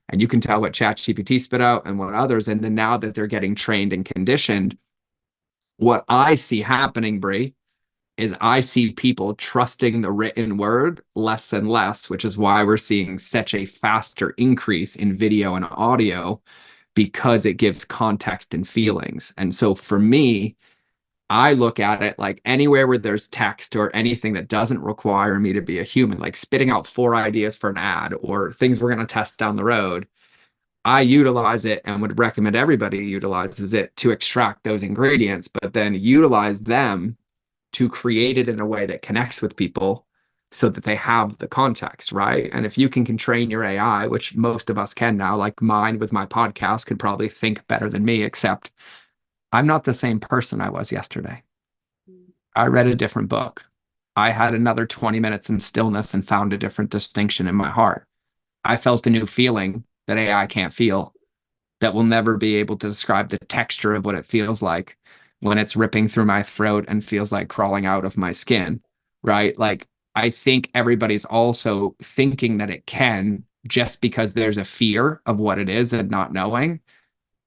and you can tell what ChatGPT spit out and what others. And then now that they're getting trained and conditioned, what I see happening, Brie, is I see people trusting the written word less and less, which is why we're seeing such a faster increase in video and audio, because it gives context and feelings. And so for me, I look at it like anywhere where there's text or anything that doesn't require me to be a human, like spitting out 4 ideas for an ad or things we're going to test down the road. I utilize it and would recommend everybody utilizes it to extract those ingredients, but then utilize them to create it in a way that connects with people so that they have the context, right? And if you can train your AI, which most of us can now, like mine with my podcast could probably think better than me, except I'm not the same person I was yesterday. I read a different book. I had another 20 minutes in stillness and found a different distinction in my heart. I felt a new feeling that AI can't feel, that will never be able to describe the texture of what it feels like when it's ripping through my throat and feels like crawling out of my skin, right? Like, I think everybody's also thinking that it can just because there's a fear of what it is and not knowing.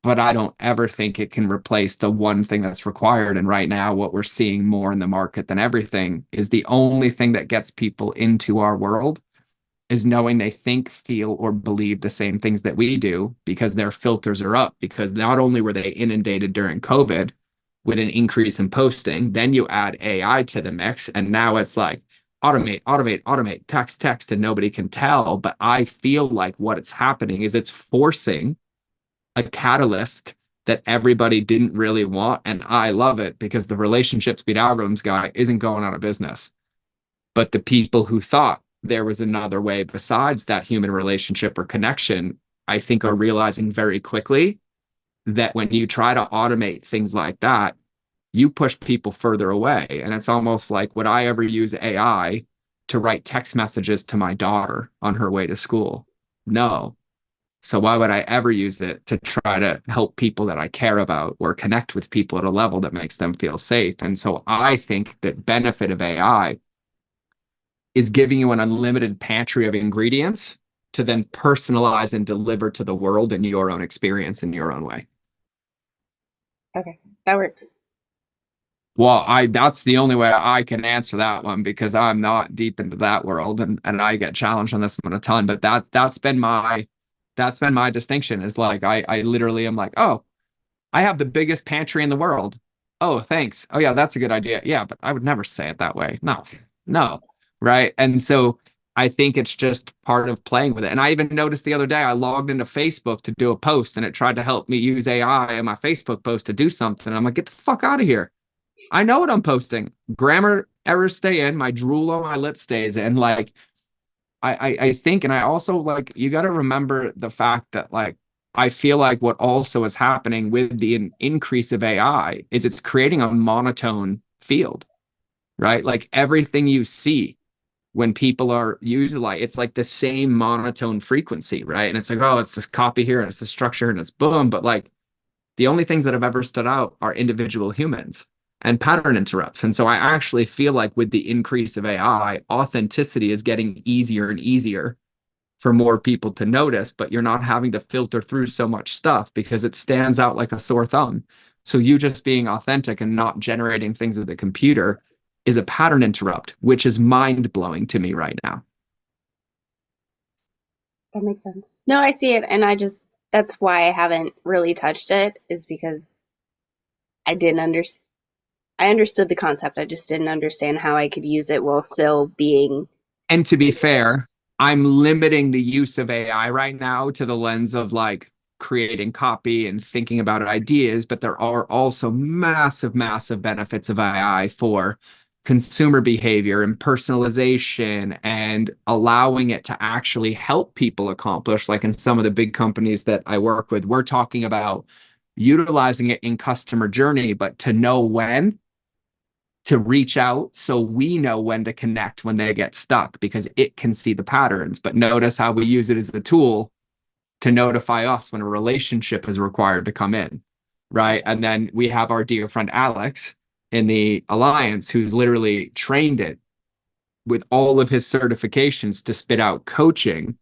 But I don't ever think it can replace the one thing that's required. And right now, what we're seeing more in the market than everything is the only thing that gets people into our world is knowing they think, feel, or believe the same things that we do, because their filters are up. Because not only were they inundated during COVID with an increase in posting, then you add AI to the mix, and now it's like automate, text, and nobody can tell. But I feel like what it's happening is it's forcing a catalyst that everybody didn't really want. And I love it because the relationship speed algorithms guy isn't going out of business. But the people who thought there was another way besides that human relationship or connection, I think are realizing very quickly that when you try to automate things like that, you push people further away. And it's almost like, would I ever use AI to write text messages to my daughter on her way to school? No. So why would I ever use it to try to help people that I care about or connect with people at a level that makes them feel safe? And so I think that benefit of AI is giving you an unlimited pantry of ingredients to then personalize and deliver to the world in your own experience in your own way. Okay, that works. Well, that's the only way I can answer that one, because I'm not deep into that world, and I get challenged on this one a ton. But that's been my distinction, is like I literally am like, oh, I have the biggest pantry in the world. Oh, thanks. Oh yeah, that's a good idea. Yeah, but I would never say it that way. No, no. Right. And so I think it's just part of playing with it. And I even noticed the other day, I logged into Facebook to do a post, and it tried to help me use AI in my Facebook post to do something. I'm like, get the fuck out of here. I know what I'm posting. Grammar errors stay in, my drool on my lip stays in. Like, I think, and I also, like, you got to remember the fact that, like, I feel like what also is happening with the increase of AI is it's creating a monotone field, right? Like, everything you see when people are using, like, it's like the same monotone frequency, right? And it's like, oh, it's this copy here and it's the structure and it's boom. But like, the only things that have ever stood out are individual humans and pattern interrupts. And so I actually feel like with the increase of AI, authenticity is getting easier and easier for more people to notice, but you're not having to filter through so much stuff because it stands out like a sore thumb. So you just being authentic and not generating things with a computer is a pattern interrupt, which is mind-blowing to me right now. That makes sense. No, I see it, and that's why I haven't really touched it, is because I didn't understand. I understood the concept. I just didn't understand how I could use it while still being. And to be fair, I'm limiting the use of AI right now to the lens of like creating copy and thinking about ideas, but there are also massive, massive benefits of AI for consumer behavior and personalization and allowing it to actually help people accomplish. Like in some of the big companies that I work with, we're talking about utilizing it in customer journey, but to know when to reach out so we know when to connect when they get stuck, because it can see the patterns. But notice how we use it as a tool to notify us when a relationship is required to come in, right? And then we have our dear friend Alex in the Alliance, who's literally trained it with all of his certifications to spit out coaching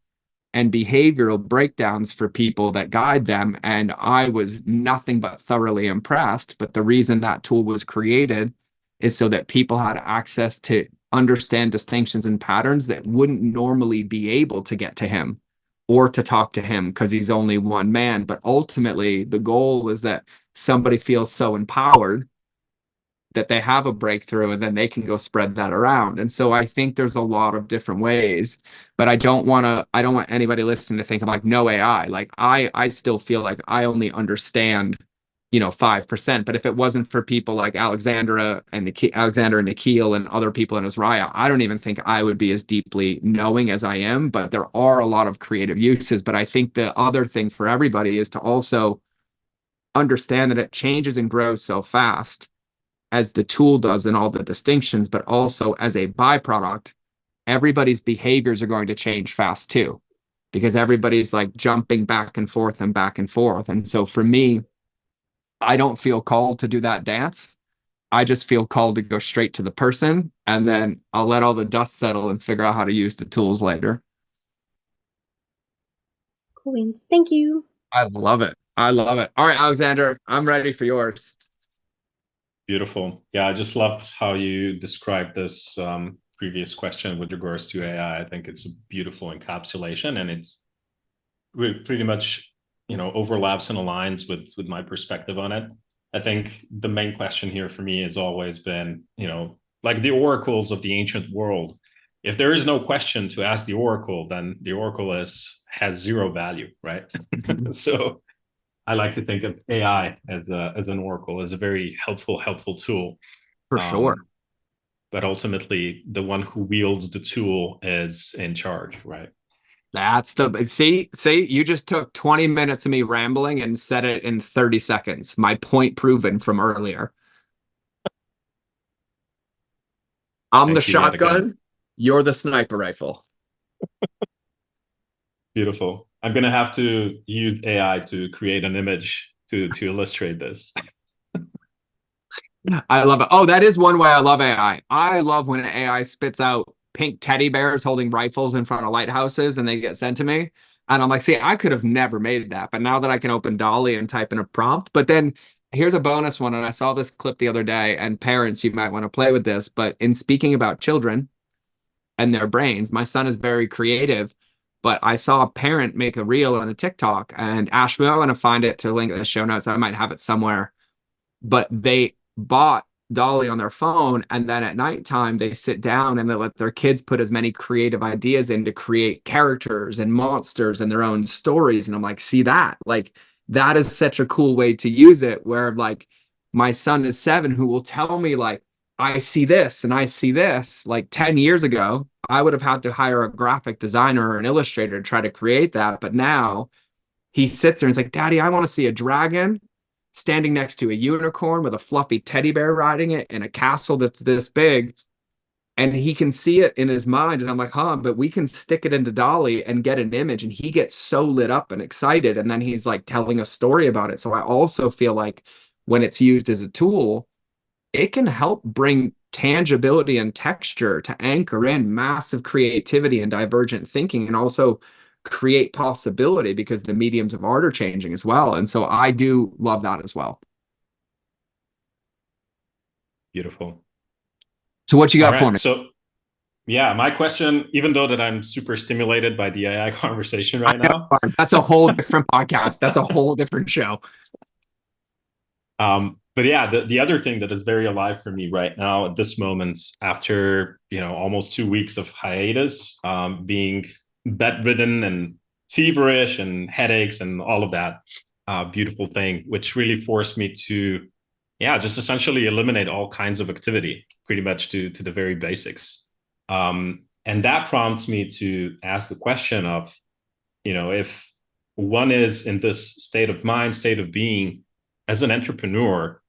and behavioral breakdowns for people that guide them. And I was nothing but thoroughly impressed. But the reason that tool was created is so that people had access to understand distinctions and patterns that wouldn't normally be able to get to him or to talk to him because he's only one man. But ultimately, the goal is that somebody feels so empowered that they have a breakthrough and then they can go spread that around. And so I think there's a lot of different ways, but I don't want anybody listening to think I'm like, no AI. Like I still feel like I only understand, 5%. But if it wasn't for people like Alexander and Nikhil and other people in Israel, I don't even think I would be as deeply knowing as I am. But there are a lot of creative uses. But I think the other thing for everybody is to also understand that it changes and grows so fast as the tool does in all the distinctions, but also as a byproduct, everybody's behaviors are going to change fast too, because everybody's like jumping back and forth and back and forth. And so for me, I don't feel called to do that dance. I just feel called to go straight to the person, and then I'll let all the dust settle and figure out how to use the tools later. Cool beans. Thank you. I love it. I love it. All right, Alexander, I'm ready for yours. Beautiful. Yeah, I just loved how you described this previous question with regards to AI. I think it's a beautiful encapsulation, and it's pretty much, overlaps and aligns with my perspective on it. I think the main question here for me has always been, like the oracles of the ancient world. If there is no question to ask the oracle, then the oracle has zero value, right? So I like to think of AI as an oracle, as a very helpful tool. For sure. But ultimately, the one who wields the tool is in charge, right? That's see, you just took 20 minutes of me rambling and said it in 30 seconds. My point proven from earlier. I'm the Thank you yet again. shotgun. You're the sniper rifle. Beautiful. I'm gonna have to use AI to create an image to illustrate this. I love it. Oh, that is one way I love AI. I love when AI spits out pink teddy bears holding rifles in front of lighthouses and they get sent to me. And I'm like, see, I could have never made that. But now that I can open Dolly and type in a prompt, but then here's a bonus one. And I saw this clip the other day, and parents, you might want to play with this. But in speaking about children and their brains, my son is very creative. But I saw a parent make a reel on a TikTok, and Ashby, I want to find it to link in the show notes. I might have it somewhere, but they bought Dolly on their phone, and then at nighttime they sit down and they let their kids put as many creative ideas in to create characters and monsters and their own stories. And I'm like, see that? Like, that is such a cool way to use it, where like my son is 7, who will tell me like, I see this and I see this. Like 10 years ago, I would have had to hire a graphic designer or an illustrator to try to create that. But now he sits there and he's like, Daddy, I want to see a dragon standing next to a unicorn with a fluffy teddy bear riding it in a castle that's this big. And he can see it in his mind. And I'm like, but we can stick it into Dolly and get an image. And he gets so lit up and excited. And then he's like telling a story about it. So I also feel like when it's used as a tool, it can help bring tangibility and texture to anchor in massive creativity and divergent thinking, and also create possibility, because the mediums of art are changing as well. And so I do love that as well. Beautiful. So what you got All for right, me? so yeah, my question, even though that I'm super stimulated by the AI conversation right now, That's a whole different podcast. That's a whole different show. but yeah, the other thing that is very alive for me right now at this moment, after almost 2 weeks of hiatus, being bedridden and feverish and headaches and all of that beautiful thing, which really forced me to just essentially eliminate all kinds of activity, pretty much to the very basics. And that prompts me to ask the question of, if one is in this state of mind, state of being, as an entrepreneur,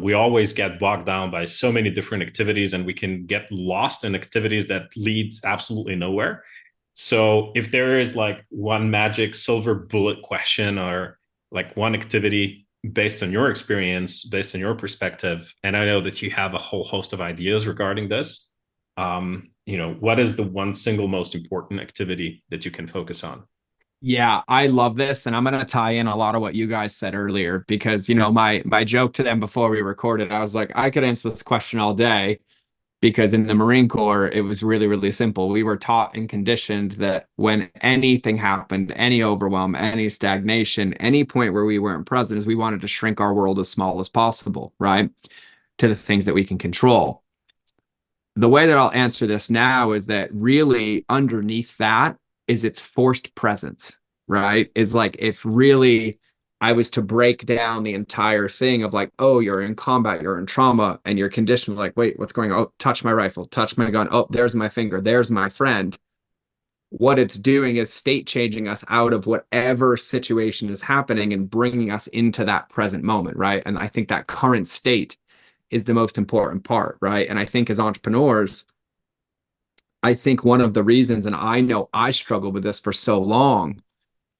we always get bogged down by so many different activities, and we can get lost in activities that leads absolutely nowhere. So if there is like one magic silver bullet question, or like one activity based on your experience, based on your perspective, and I know that you have a whole host of ideas regarding this, what is the one single most important activity that you can focus on? Yeah, I love this. And I'm going to tie in a lot of what you guys said earlier, because, my joke to them before we recorded, I was like, I could answer this question all day, because in the Marine Corps, it was really, really simple. We were taught and conditioned that when anything happened, any overwhelm, any stagnation, any point where we weren't present, is we wanted to shrink our world as small as possible, right? To the things that we can control. The way that I'll answer this now is that really underneath that is its forced presence, right? Is like, if really I was to break down the entire thing of like, oh, you're in combat, you're in trauma, and you're conditioned like, wait, what's going on? Oh, touch my rifle, touch my gun. Oh, there's my finger, there's my friend. What it's doing is state changing us out of whatever situation is happening and bringing us into that present moment, right? And I think that current state is the most important part, right? And I think as entrepreneurs, I think one of the reasons, and I know I struggled with this for so long,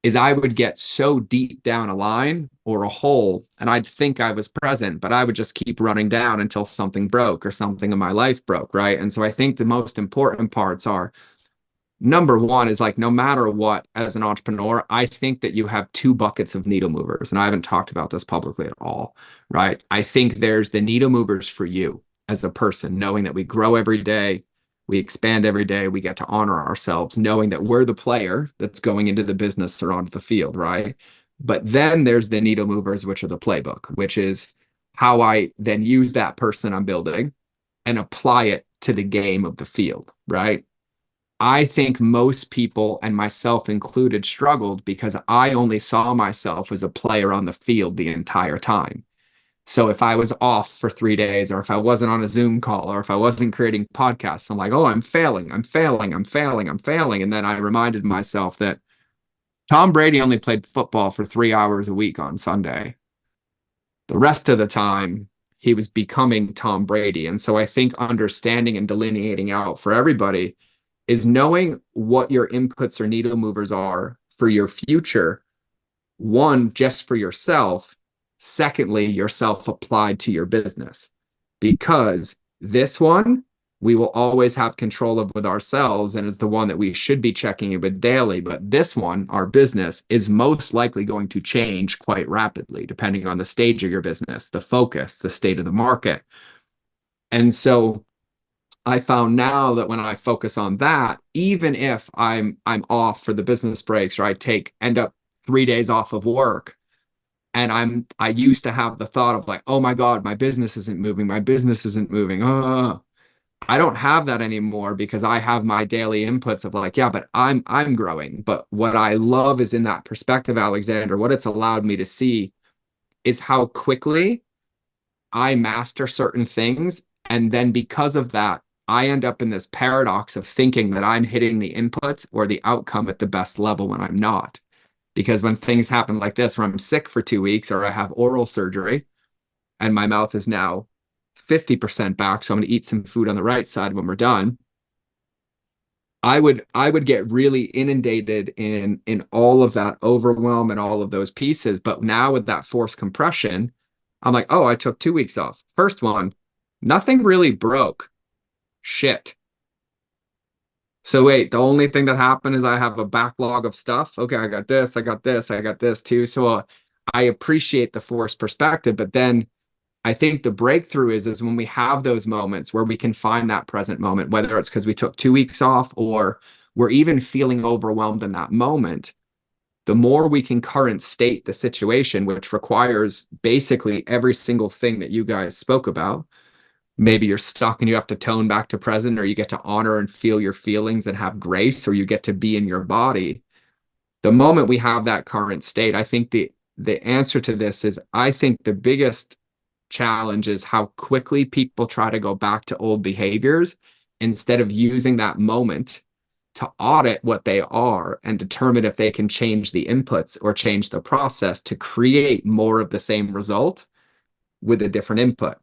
is I would get so deep down a line or a hole, and I'd think I was present, but I would just keep running down until something broke or something in my life broke, right? And so I think the most important parts are, number one is like, no matter what, as an entrepreneur, I think that you have 2 buckets of needle movers. And I haven't talked about this publicly at all, right? I think there's the needle movers for you as a person, knowing that we grow every day, we expand every day, we get to honor ourselves, knowing that we're the player that's going into the business or onto the field, right? But then there's the needle movers, which are the playbook, which is how I then use that person I'm building and apply it to the game of the field, right? I think most people, and myself included, struggled because I only saw myself as a player on the field the entire time. So if I was off for 3 days, or if I wasn't on a Zoom call, or if I wasn't creating podcasts, I'm like, oh, I'm failing. And then I reminded myself that Tom Brady only played football for 3 hours a week on Sunday. The rest of the time, he was becoming Tom Brady. And so I think understanding and delineating out for everybody is knowing what your inputs or needle movers are for your future. One, just for yourself. Secondly, yourself applied to your business. Because this one, we will always have control of with ourselves and is the one that we should be checking in with daily. But this one, our business, is most likely going to change quite rapidly, depending on the stage of your business, the focus, the state of the market. And so I found now that when I focus on that, even if I'm off for the business breaks, or end up 3 days off of work, and I used to have the thought of like, oh my God, my business isn't moving. My business isn't moving. I don't have that anymore because I have my daily inputs of like, yeah, but I'm growing. But what I love is in that perspective, Aleksander, what it's allowed me to see is how quickly I master certain things. And then because of that, I end up in this paradox of thinking that I'm hitting the input or the outcome at the best level when I'm not. Because when things happen like this, where I'm sick for 2 weeks or I have oral surgery and my mouth is now 50% back, so I'm going to eat some food on the right side when we're done, I would get really inundated in all of that overwhelm and all of those pieces. But now with that forced compression, I'm like, oh, I took 2 weeks off. First one, nothing really broke. Shit. So wait, the only thing that happened is I have a backlog of stuff. Okay, I got this, I got this, I got this too. So I appreciate the forced perspective, but then I think the breakthrough is when we have those moments where we can find that present moment, whether it's because we took 2 weeks off or we're even feeling overwhelmed in that moment. The more we can current state the situation, which requires basically every single thing that you guys spoke about. Maybe you're stuck and you have to tone back to present, or you get to honor and feel your feelings and have grace, or you get to be in your body. The moment we have that current state, I think the answer to this is, I think the biggest challenge is how quickly people try to go back to old behaviors instead of using that moment to audit what they are and determine if they can change the inputs or change the process to create more of the same result with a different input.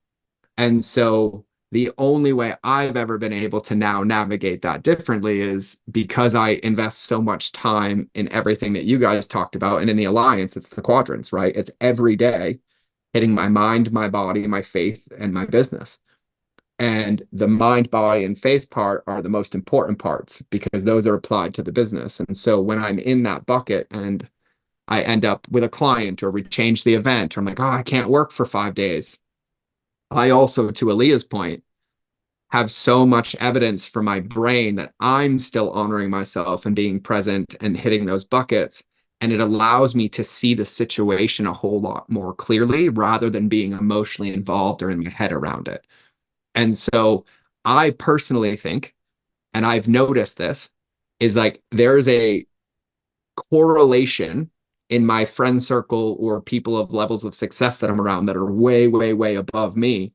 And so the only way I've ever been able to now navigate that differently is because I invest so much time in everything that you guys talked about. And in the Alliance, it's the quadrants, right? It's every day hitting my mind, my body, my faith, and my business. And the mind, body, and faith part are the most important parts because those are applied to the business. And so when I'm in that bucket and I end up with a client, or we change the event, or I'm like, oh, I can't work for 5 days. I also, to Aaliyah's point, have so much evidence for my brain that I'm still honoring myself and being present and hitting those buckets. And it allows me to see the situation a whole lot more clearly rather than being emotionally involved or in my head around it. And so I personally think, and I've noticed this, is like there's a correlation in my friend circle or people of levels of success that I'm around that are way, way, way above me,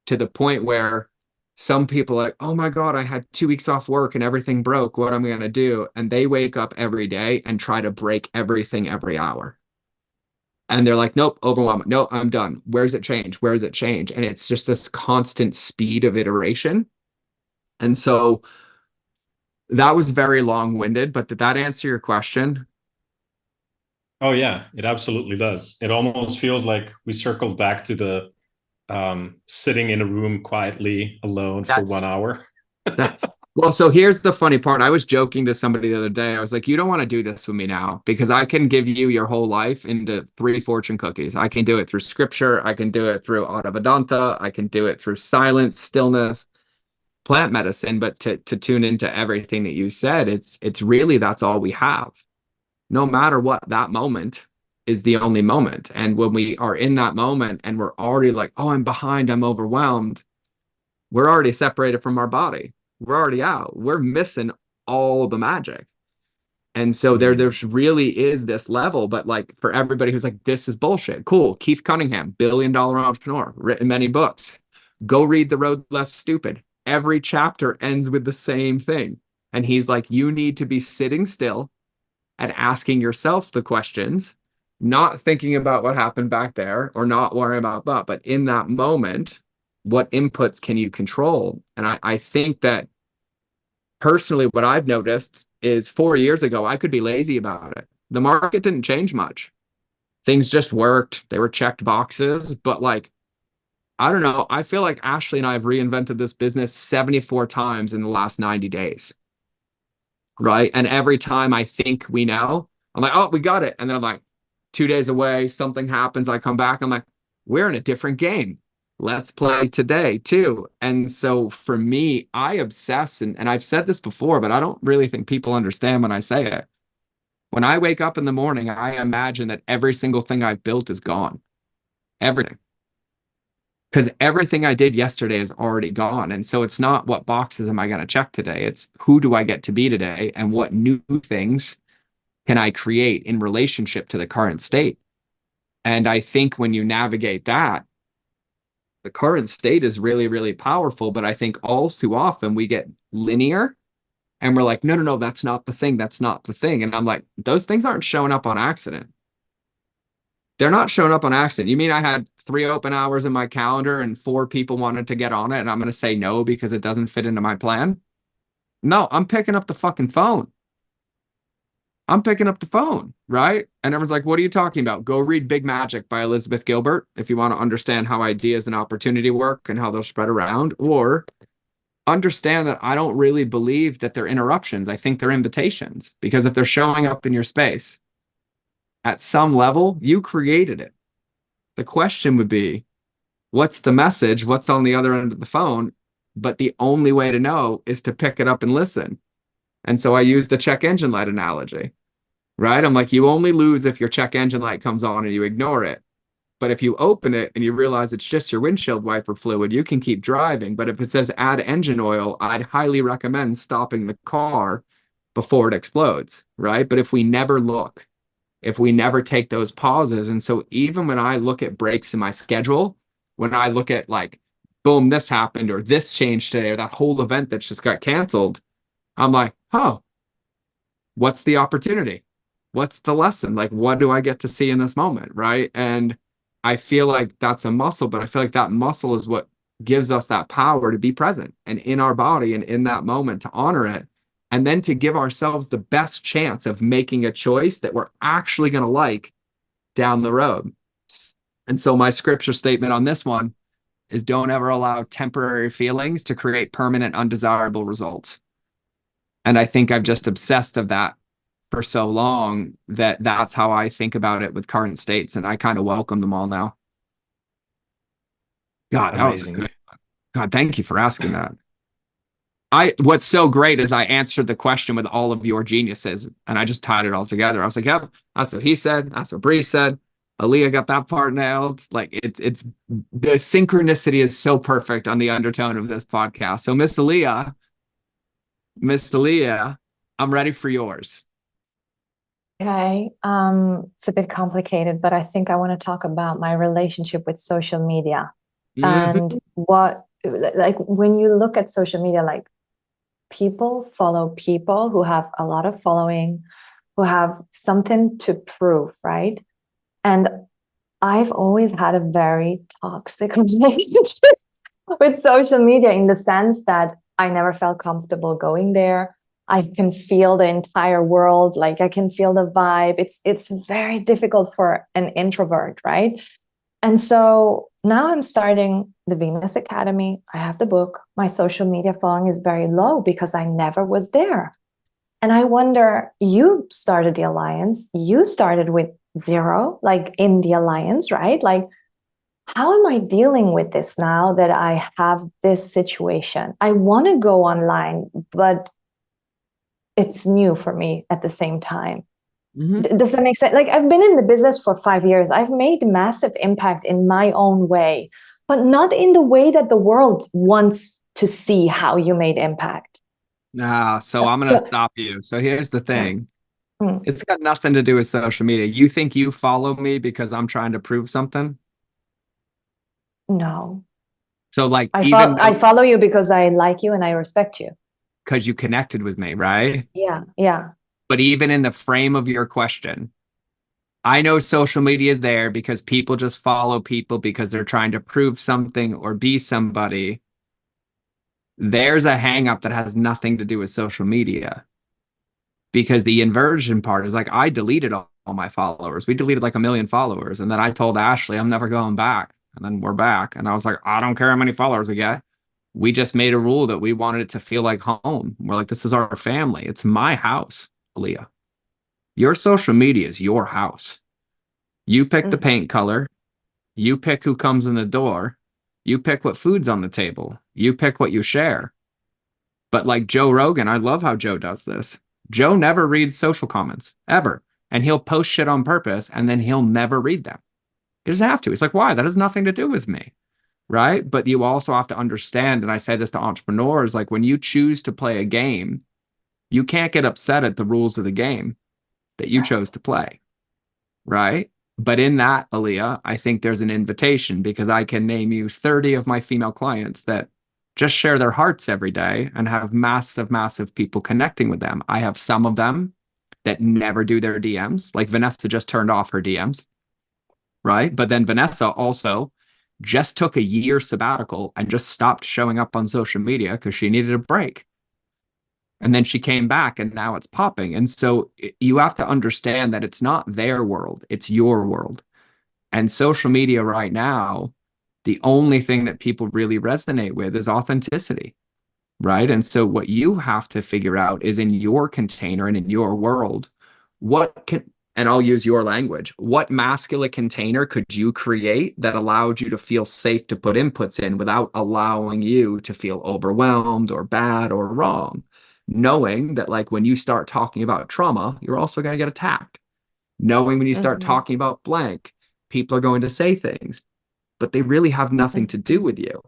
to the point where some people are like, oh my God, I had 2 weeks off work and everything broke. What am I going to do? And they wake up every day and try to break everything every hour. And they're like, nope, overwhelmed. No, I'm done. Where's it change? Where does it change? And it's just this constant speed of iteration. And so that was very long-winded, but did that answer your question? Oh yeah, it absolutely does. It almost feels like we circled back to the sitting in a room quietly alone for 1 hour. Well, so here's the funny part. I was joking to somebody the other day. I was like, you don't want to do this with me now because I can give you your whole life into 3 fortune cookies. I can do it through scripture. I can do it through Adha Vedanta. I can do it through silence, stillness, plant medicine. But to tune into everything that you said, it's really, that's all we have. No matter what, that moment is the only moment. And when we are in that moment and we're already like, oh, I'm behind, I'm overwhelmed, we're already separated from our body. We're already out. We're missing all the magic. And so there's really is this level, but like for everybody who's like, this is bullshit. Cool. Keith Cunningham, billion-dollar entrepreneur, written many books. Go read The Road Less Stupid. Every chapter ends with the same thing. And he's like, you need to be sitting still and asking yourself the questions, not thinking about what happened back there or not worrying about that, but in that moment, what inputs can you control? And I think that personally, what I've noticed is 4 years ago, I could be lazy about it. The market didn't change much. Things just worked. They were checked boxes, but like, I don't know. I feel like Ashley and I have reinvented this business 74 times in the last 90 days. Right. And every time I think we know, I'm like, oh, we got it. And then I'm like, 2 days away, something happens. I come back. I'm like, we're in a different game. Let's play today too. And so for me, I obsess, and I've said this before, but I don't really think people understand when I say it. When I wake up in the morning, I imagine that every single thing I've built is gone. Everything. Because everything I did yesterday is already gone. And so it's not what boxes am I going to check today? It's who do I get to be today and what new things can I create in relationship to the current state? And I think when you navigate that, the current state is really, really powerful. But I think all too often we get linear and we're like, no, no, no, that's not the thing. That's not the thing. And I'm like, those things aren't showing up on accident. They're not showing up on accident. You mean I had 3 open hours in my calendar and 4 people wanted to get on it and I'm going to say no because it doesn't fit into my plan? No, I'm picking up the fucking phone. I'm picking up the phone, right? And everyone's like, what are you talking about? Go read Big Magic by Elizabeth Gilbert if you want to understand how ideas and opportunity work and how they'll spread around, or understand that I don't really believe that they're interruptions. I think they're invitations, because if they're showing up in your space at some level, you created it. The question would be, what's the message? What's on the other end of the phone? But the only way to know is to pick it up and listen. And so I use the check engine light analogy, right? I'm like, you only lose if your check engine light comes on and you ignore it. But if you open it and you realize it's just your windshield wiper fluid, you can keep driving. But if it says add engine oil, I'd highly recommend stopping the car before it explodes, right? But if we never look, if we never take those pauses. And so even when I look at breaks in my schedule, when I look at like, boom, this happened, or this changed today, or that whole event that just got canceled, I'm like, oh, what's the opportunity? What's the lesson? Like, what do I get to see in this moment? Right. And I feel like that's a muscle, but I feel like that muscle is what gives us that power to be present and in our body and in that moment to honor it. And then to give ourselves the best chance of making a choice that we're actually going to like down the road. And so my scripture statement on this one is don't ever allow temporary feelings to create permanent undesirable results. And I think I've just obsessed of that for so long that that's how I think about it with current states. And I kind of welcome them all now. God, that was Amazing. good. God, thank you for asking that. What's so great is I answered the question with all of your geniuses and I just tied it all together. I was like, yep, that's what he said. That's what Bree said. Aaliyah got that part nailed. Like it's the synchronicity is so perfect on the undertone of this podcast. So Miss Aaliyah, I'm ready for yours. Okay. It's a bit complicated, but I think I want to talk about my relationship with social media and what, like, when you look at social media, like, people follow people who have a lot of following, who have something to prove, right? And I've always had a very toxic relationship with social media in the sense that I never felt comfortable going there. I can feel the entire world, like I can feel the vibe. It's very difficult for an introvert, right? And so now I'm starting the Venus Academy. I have the book. My social media following is very low because I never was there. And I wonder, you started the Alliance. You started with 0, like in the Alliance, right? Like, how am I dealing with this now that I have this situation? I want to go online, but it's new for me at the same time. Does that make sense? Like, I've been in the business for 5 years. I've made massive impact in my own way, but not in the way that the world wants to see how you made impact. So I'm going to stop you. So here's the thing. It's got nothing to do with social media. You think you follow me because I'm trying to prove something? No. So like, I follow you because I like you and I respect you. Because you connected with me, right? Yeah. But even in the frame of your question, I know social media is there because people just follow people because they're trying to prove something or be somebody. There's a hang up that has nothing to do with social media, because the inversion part is like, I deleted all my followers. We deleted like 1 million followers. And then I told Ashley, I'm never going back. And then we're back. And I was like, I don't care how many followers we get. We just made a rule that we wanted it to feel like home. We're like, this is our family. It's my house, Aaliyah. Your social media is your house. You pick the paint color. You pick who comes in the door. You pick what food's on the table. You pick what you share. But like Joe Rogan, I love how Joe does this. Joe never reads social comments, ever. And he'll post shit on purpose, and then he'll never read them. He doesn't have to. He's like, why? That has nothing to do with me. Right? But you also have to understand, and I say this to entrepreneurs, like when you choose to play a game, you can't get upset at the rules of the game that you chose to play. Right? But in that, Aaliyah, I think there's an invitation, because I can name you 30 of my female clients that just share their hearts every day and have massive, massive people connecting with them. I have some of them that never do their DMs. Like Vanessa just turned off her DMs, right? But then Vanessa also just took a year sabbatical and just stopped showing up on social media because she needed a break. And then she came back and now it's popping. And so you have to understand that it's not their world, it's your world. And social media right now, the only thing that people really resonate with is authenticity, right? And so what you have to figure out is, in your container and in your world, what can, and I'll use your language, what masculine container could you create that allowed you to feel safe to put inputs in without allowing you to feel overwhelmed or bad or wrong? Knowing that, like, when you start talking about trauma, you're also going to get attacked. Knowing when you start talking about blank, people are going to say things, but they really have nothing to do with you.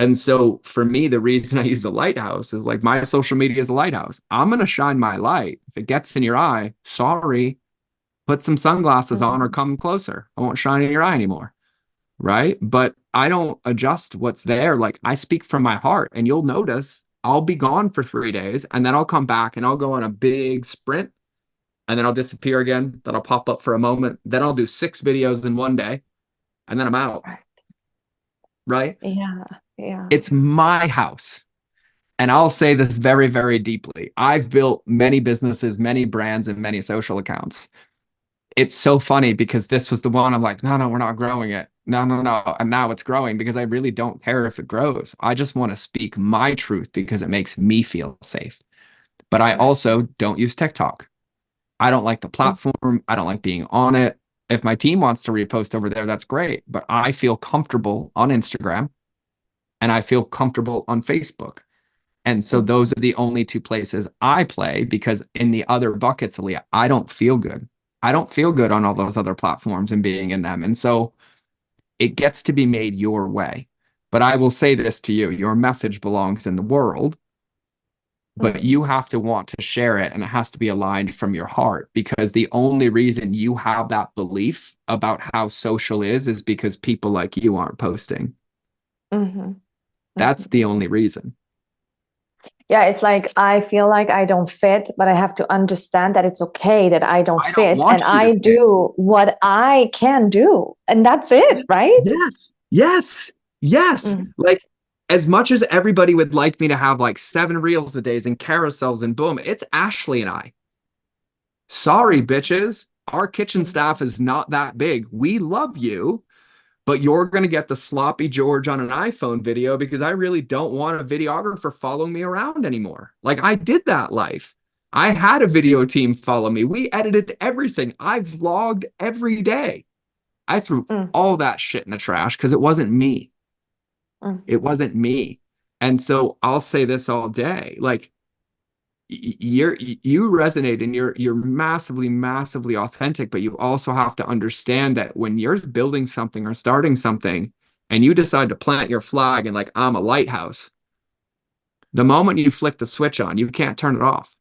And so for me, the reason I use the lighthouse is like, my social media is a lighthouse. I'm going to shine my light. If it gets in your eye, sorry, put some sunglasses on or come closer. I won't shine in your eye anymore. Right? But I don't adjust what's there. Like, I speak from my heart, and you'll notice I'll be gone for 3 days, and then I'll come back and I'll go on a big sprint, and then I'll disappear again. Then I'll pop up for a moment. Then I'll do 6 videos in one day, and then I'm out. Right? Yeah. It's my house. And I'll say this very, very deeply. I've built many businesses, many brands, and many social accounts. It's so funny because this was the one I'm like, no, we're not growing it. No. And now it's growing because I really don't care if it grows. I just want to speak my truth because it makes me feel safe. But I also don't use TikTok. I don't like the platform. I don't like being on it. If my team wants to repost over there, that's great. But I feel comfortable on Instagram, and I feel comfortable on Facebook. And so those are the only 2 places I play, because in the other buckets, Aaliyah, I don't feel good. I don't feel good on all those other platforms and being in them. And so it gets to be made your way. But I will say this to you, your message belongs in the world, but you have to want to share it, and it has to be aligned from your heart, because the only reason you have that belief about how social is because people like you aren't posting. That's the only reason. Yeah, it's like, I feel like I don't fit, but I have to understand that it's okay that I don't fit, and I do what I can do, and that's it, right? Yes. Like, as much as everybody would like me to have like 7 reels a day and carousels and boom, it's Ashley and I. Sorry, bitches. Our kitchen staff is not that big. We love you, but you're going to get the sloppy George on an iPhone video, because I really don't want a videographer following me around anymore. Like, I did that life. I had a video team follow me. We edited everything. I vlogged every day. I threw all that shit in the trash because it wasn't me. It wasn't me. And so I'll say this all day, like, you resonate, and you're massively, massively authentic, but you also have to understand that when you're building something or starting something and you decide to plant your flag and like, I'm a lighthouse, the moment you flick the switch on, you can't turn it off.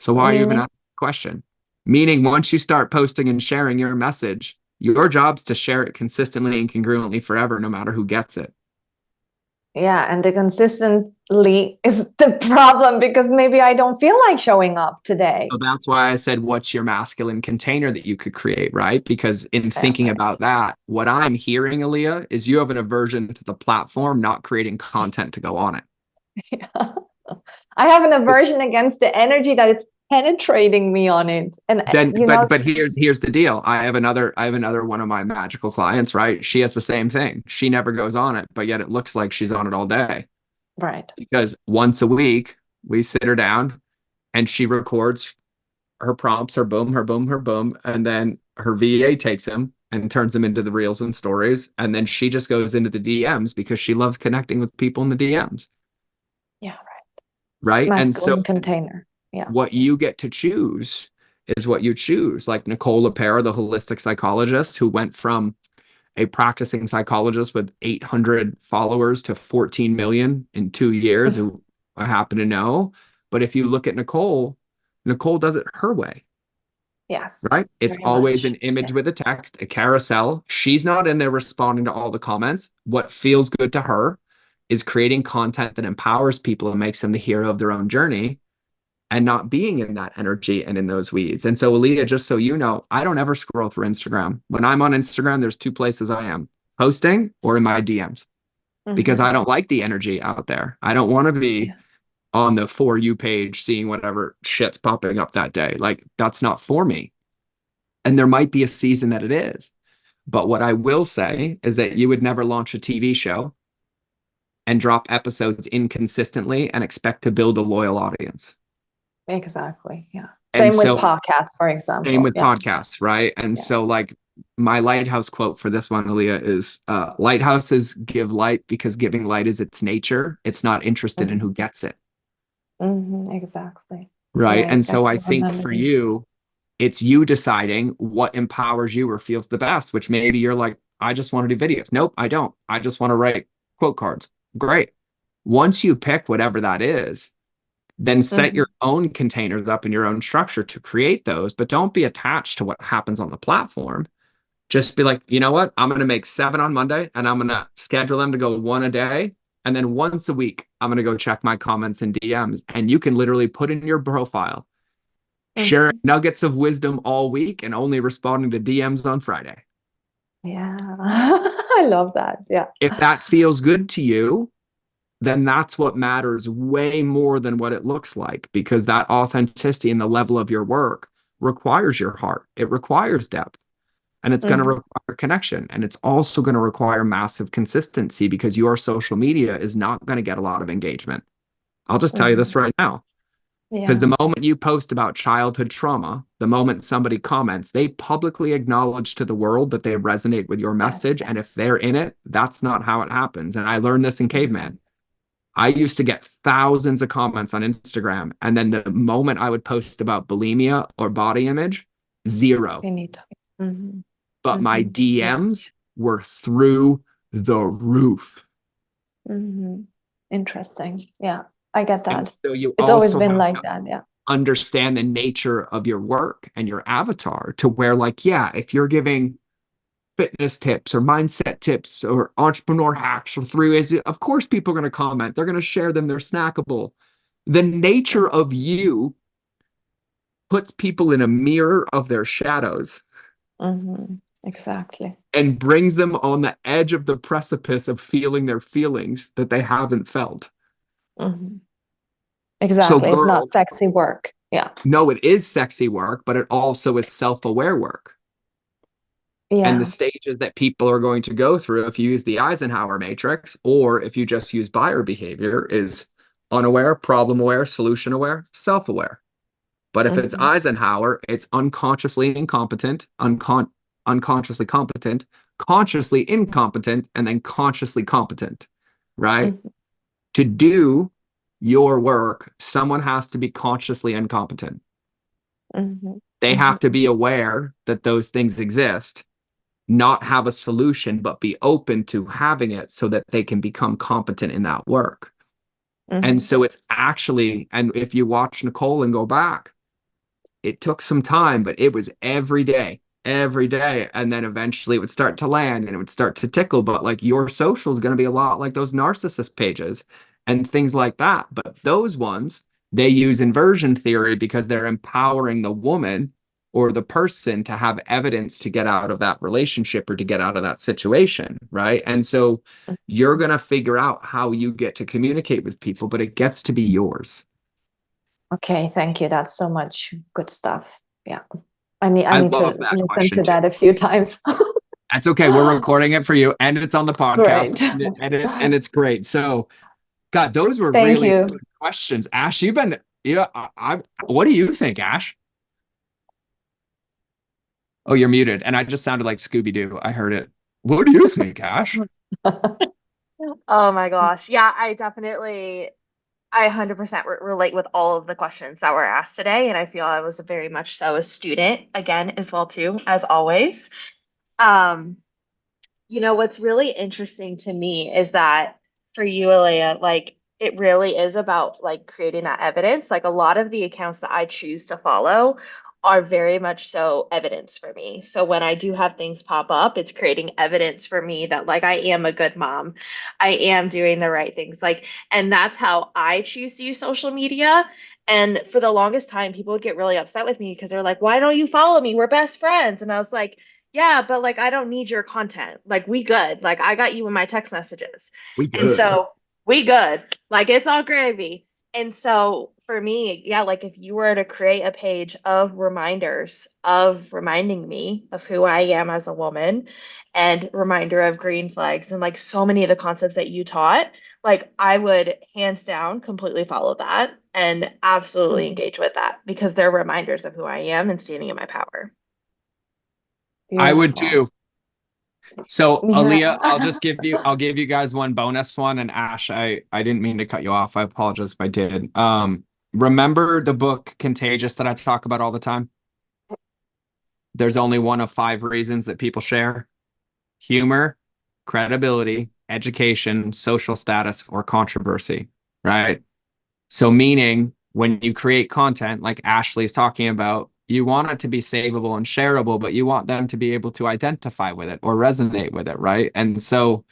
So why are you even asking the question? Meaning, once you start posting and sharing your message, your job's to share it consistently and congruently forever, no matter who gets it. Yeah, and the consistently is the problem, because maybe I don't feel like showing up today. So that's why I said, what's your masculine container that you could create, right? Because in thinking about that, what I'm hearing, Aaliyah, is you have an aversion to the platform, not creating content to go on it. Yeah. I have an aversion against the energy that it's penetrating me on it. And Then, you know, but here's the deal. I have another one of my magical clients, right? She has the same thing. She never goes on it, but yet it looks like she's on it all day. right. Because once a week we sit her down and she records her prompts, her boom, her boom, her boom, and then her VA takes them and turns them into the reels and stories, and then she just goes into the DMs because she loves connecting with people in the DMs. Yeah, right. And so masculine container. Yeah. what you get to choose is what you choose. Like Nicole LePere, the holistic psychologist who went from a practicing psychologist with 800 followers to 14 million in 2 years, who I happen to know. But if you look at Nicole does it her way. Yes. Right? It's very always much. an image with a text, a carousel. She's not in there responding to all the comments. What feels good to her is creating content that empowers people and makes them the hero of their own journey, and not being in that energy and in those weeds. And so, Aaliyah, just so you know, I don't ever scroll through Instagram. When I'm on Instagram, there's 2 places I am: posting or in my DMs, because I don't like the energy out there. I don't want to be on the For You page seeing whatever shit's popping up that day. Like, that's not for me. And there might be a season that it is. But what I will say is that you would never launch a TV show and drop episodes inconsistently and expect to build a loyal audience. Exactly. Yeah. And Same with so, podcasts, for example. same with podcasts, right? And so, like, my lighthouse quote for this one, Aaliyah, is lighthouses give light because giving light is its nature. It's not interested in who gets it. Exactly. Right. Yeah, And so I exactly. think for you, it's you deciding what empowers you or feels the best, which maybe you're like, I just want to do videos. Nope, I don't. I just want to write quote cards. Great. Once you pick whatever that is, then set your own containers up in your own structure to create those, but don't be attached to what happens on the platform. Just be like, you know what? I'm going to make 7 on Monday and I'm going to schedule them to go 1 a day. And then once a week, I'm going to go check my comments and DMs. And you can literally put in your profile, share nuggets of wisdom all week and only responding to DMs on Friday. Yeah. I love that. Yeah. If that feels good to you, then that's what matters way more than what it looks like, because that authenticity and the level of your work requires your heart. It requires depth, and it's going to require connection. And it's also going to require massive consistency, because your social media is not going to get a lot of engagement. I'll just tell you this right now. Because the moment you post about childhood trauma, the moment somebody comments, they publicly acknowledge to the world that they resonate with your message. And if they're in it, that's not how it happens. And I learned this in Caveman. I used to get thousands of comments on Instagram. And then the moment I would post about bulimia or body image, 0. But my DMs were through the roof. Interesting. Yeah, I get that. And so it's always been like that. Yeah. Understand the nature of your work and your avatar, to where, like, yeah, if you're giving fitness tips or mindset tips or entrepreneur hacks or 3 ways, of course people are going to comment. They're going to share them. They're snackable. The nature of you puts people in a mirror of their shadows. Exactly. And brings them on the edge of the precipice of feeling their feelings that they haven't felt. Exactly. So, it's not sexy work. Yeah. No, it is sexy work, but it also is self-aware work. Yeah. And the stages that people are going to go through, if you use the Eisenhower matrix, or if you just use buyer behavior, is unaware, problem aware, solution aware, self-aware. But if it's Eisenhower, it's unconsciously incompetent, unconsciously competent, consciously incompetent, and then consciously competent, right? To do your work, someone has to be consciously incompetent. They have to be aware that those things exist, not have a solution, but be open to having it so that they can become competent in that work. And so it's actually, and if you watch Nicole and go back, it took some time, but it was every day, every day. And then eventually it would start to land and it would start to tickle. But like your social is going to be a lot like those narcissist pages and things like that. But those ones, they use inversion theory because they're empowering the woman or the person to have evidence to get out of that relationship or to get out of that situation, right? And so you're going to figure out how you get to communicate with people, but it gets to be yours. Okay, thank you. That's so much good stuff. Yeah. I need I to love that listen question to too. that a few times. That's okay. We're recording it for you and it's on the podcast Great. and it's great. So, God, those were Thank really you. good questions. Ash, you've been, yeah, what do you think, Ash? Oh, you're muted. And I just sounded like Scooby-Doo. I heard it. What do you think, Ash? Oh my gosh. Yeah, I 100% relate with all of the questions that were asked today. And I feel I was very much so a student again, as well, too, as always. Um, what's really interesting to me is that for you, Alea, like it really is about like creating that evidence. Like a lot of the accounts that I choose to follow are very much so evidence for me. So when I do have things pop up, it's creating evidence for me that like I am a good mom. I am doing the right things. Like, and that's how I choose to use social media. And for the longest time, people would get really upset with me because they're like, why don't you follow me? We're best friends. And I was like, yeah, but like I don't need your content. Like we good. Like I got you in my text messages. We And good. so we good. Like it's all gravy. And so for me, yeah, like if you were to create a page of reminders of reminding me of who I am as a woman and reminder of green flags and like so many of the concepts that you taught, like I would hands down completely follow that and absolutely engage with that because they're reminders of who I am and standing in my power. I would Beautiful. too. So Aaliyah, Yeah. I'll give you guys one bonus one. And Ash, I didn't mean to cut you off. I apologize if I did. Remember the book Contagious that I talk about all the time? There's only one of 5 reasons that people share: humor, credibility, education, social status, or controversy, right? So meaning when you create content like Ashley's talking about, you want it to be savable and shareable, but you want them to be able to identify with it or resonate with it, right? And so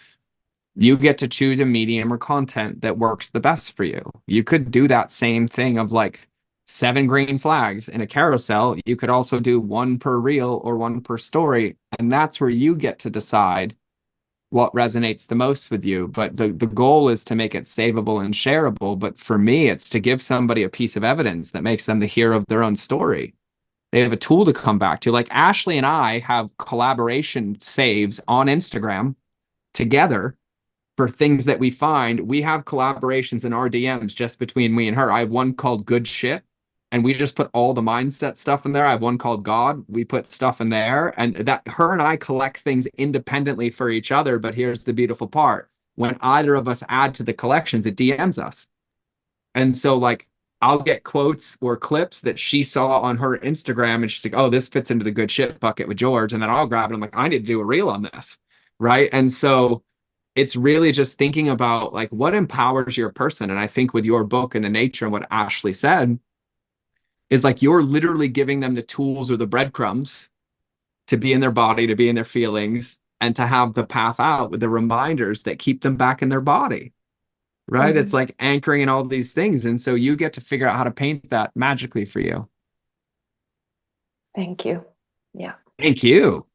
you get to choose a medium or content that works the best for you. You could do that same thing of like 7 green flags in a carousel. You could also do 1 per reel or 1 per story. And that's where you get to decide what resonates the most with you. But the goal is to make it savable and shareable. But for me, it's to give somebody a piece of evidence that makes them the hero of their own story. They have a tool to come back to. Like Ashley and I have collaboration saves on Instagram together for things that we find. We have collaborations in our DMs just between me and her. I have one called Good Shit, and we just put all the mindset stuff in there. I have one called God. We put stuff in there, and that her and I collect things independently for each other. But here's the beautiful part: when either of us add to the collections, it DMs us. And so, like, I'll get quotes or clips that she saw on her Instagram, and she's like, "Oh, this fits into the good shit bucket with George." And then I'll grab it. I'm like, "I need to do a reel on this," right? And so it's really just thinking about like what empowers your person. And I think with your book and the nature and what Ashley said is like you're literally giving them the tools or the breadcrumbs to be in their body, to be in their feelings, and to have the path out with the reminders that keep them back in their body. Right? It's like anchoring in all these things. And so you get to figure out how to paint that magically for you. Thank you. Yeah. Thank you.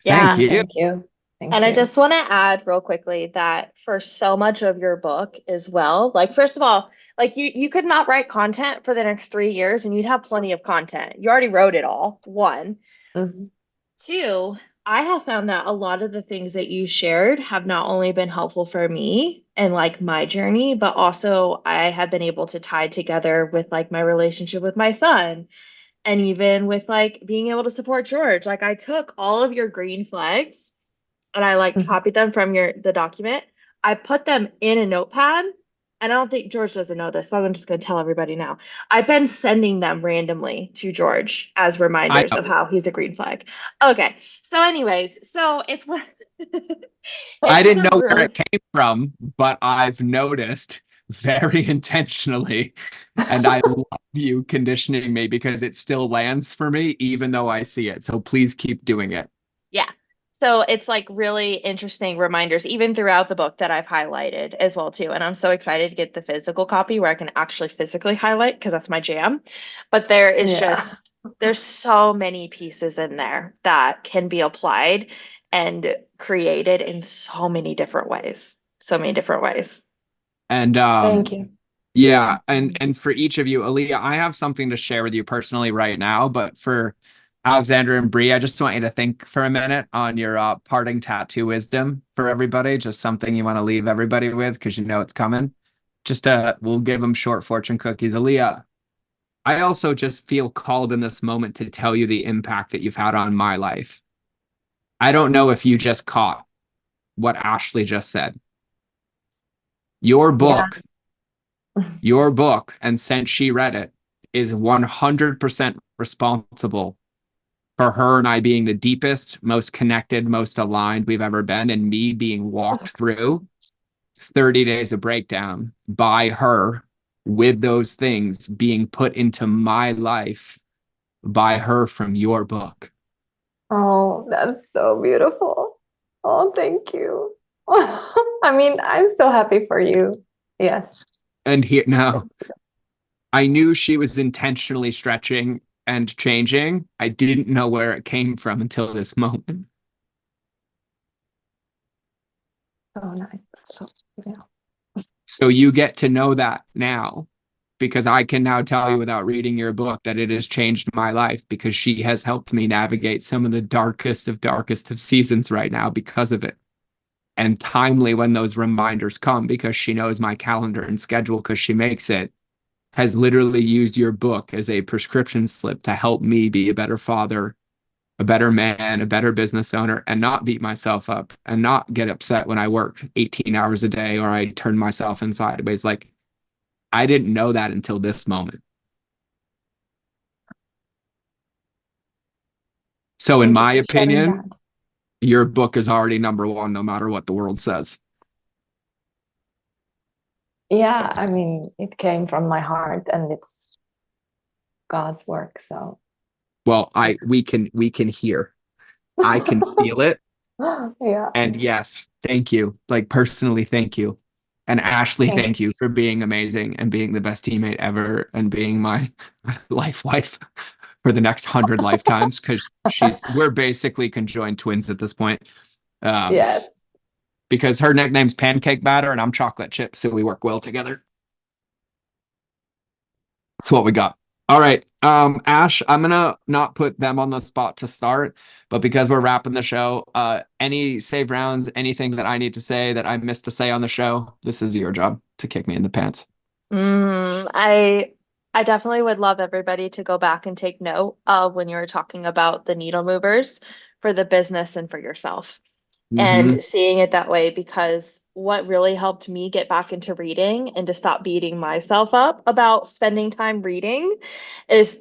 Yeah. Thank you. Thank you. Thank And I you. just want to add real quickly that for so much of your book as well, like first of all, like you could not write content for the next 3 years and you'd have plenty of content. You already wrote it all. 1. Mhm. 2, I have found that a lot of the things that you shared have not only been helpful for me and like my journey, but also I have been able to tie together with like my relationship with my son and even with like being able to support George. Like I took all of your green flags and I like Mhm. copied them from the document. I put them in a notepad, and I don't think George doesn't know this, but I'm just gonna tell everybody now. I've been sending them randomly to George as I reminders know. of how he's a green flag. Okay. So, anyways, so it's one it's I just didn't a know where really it came from, but I've noticed very intentionally. And I love you conditioning me because it still lands for me, even though I see it. So please keep doing it. Yeah. So it's like really interesting reminders, even throughout the book that I've highlighted as well too. And I'm so excited to get the physical copy where I can actually physically highlight because that's my jam. But there is Yeah. there's so many pieces in there that can be applied and created in so many different ways. So many different ways. And Thank you. yeah, and for each of you, Aaliyah, I have something to share with you personally right now, but for Alexander and Bree, I just want you to think for a minute on your parting tattoo wisdom for everybody, just something you want to leave everybody with because you know it's coming. Just we'll give them short fortune cookies. Aaliyah, I also just feel called in this moment to tell you the impact that you've had on my life. I don't know if you just caught what Ashley just said. Your Yeah. book, your book, and since she read it, is 100% responsible for her and I being the deepest, most connected, most aligned we've ever been, and me being walked through 30 days of breakdown by her with those things being put into my life by her from your book. Oh, that's so beautiful. Oh, thank you. I mean, I'm so happy for you. Yes. And here now, I knew she was intentionally stretching and changing. I didn't know where it came from until this moment. Oh, nice. So, yeah. So you get to know that now because I can now tell you without reading your book that it has changed my life because she has helped me navigate some of the darkest of seasons right now because of it. And timely when those reminders come because she knows my calendar and schedule because she makes it, has literally used your book as a prescription slip to help me be a better father, a better man, a better business owner, and not beat myself up and not get upset when I work 18 hours a day or I turn myself in sideways. Like, I didn't know that until this moment. So, in Thank you my for sharing opinion, that. your book is already number one, no matter what the world says. Yeah, I mean, it came from my heart and it's God's work. So, Well, we can hear, I can feel it. yeah. And yes, thank you. Like personally, thank you. And Ashley, Thank thank you for being amazing and being the best teammate ever and being my life wife for the next 100 lifetimes because we're basically conjoined twins at this point. Yes. Because her nickname's Pancake Batter and I'm Chocolate Chip, so we work well together. That's what we got. All right. Ash, I'm gonna not put them on the spot to start, but because we're wrapping the show, any save rounds, anything that I need to say that I missed to say on the show, this is your job to kick me in the pants. I definitely would love everybody to go back and take note of when you were talking about the needle movers for the business and for yourself. Mm-hmm. And seeing it that way, because what really helped me get back into reading and to stop beating myself up about spending time reading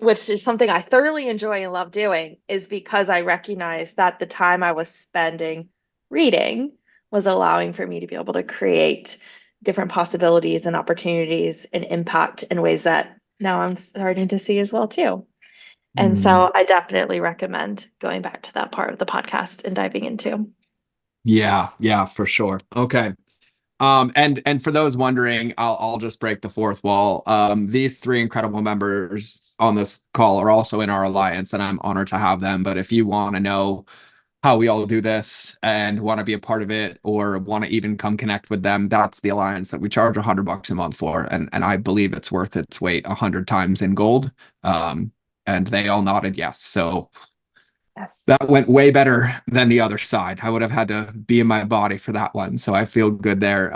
which is something I thoroughly enjoy and love doing, is because I recognized that the time I was spending reading was allowing for me to be able to create different possibilities and opportunities and impact in ways that now I'm starting to see as well too. And so I definitely recommend going back to that part of the podcast and diving into. Yeah, for sure. Okay. And for those wondering, I'll just break the fourth wall. These three incredible members on this call are also in our alliance, and I'm honored to have them. But if you want to know how we all do this and want to be a part of it or want to even come connect with them, that's the alliance that we charge $100 a month for. And I believe it's worth its weight 100 times in gold. And they all nodded yes. So Yes. that went way better than the other side. I would have had to be in my body for that one. So I feel good there.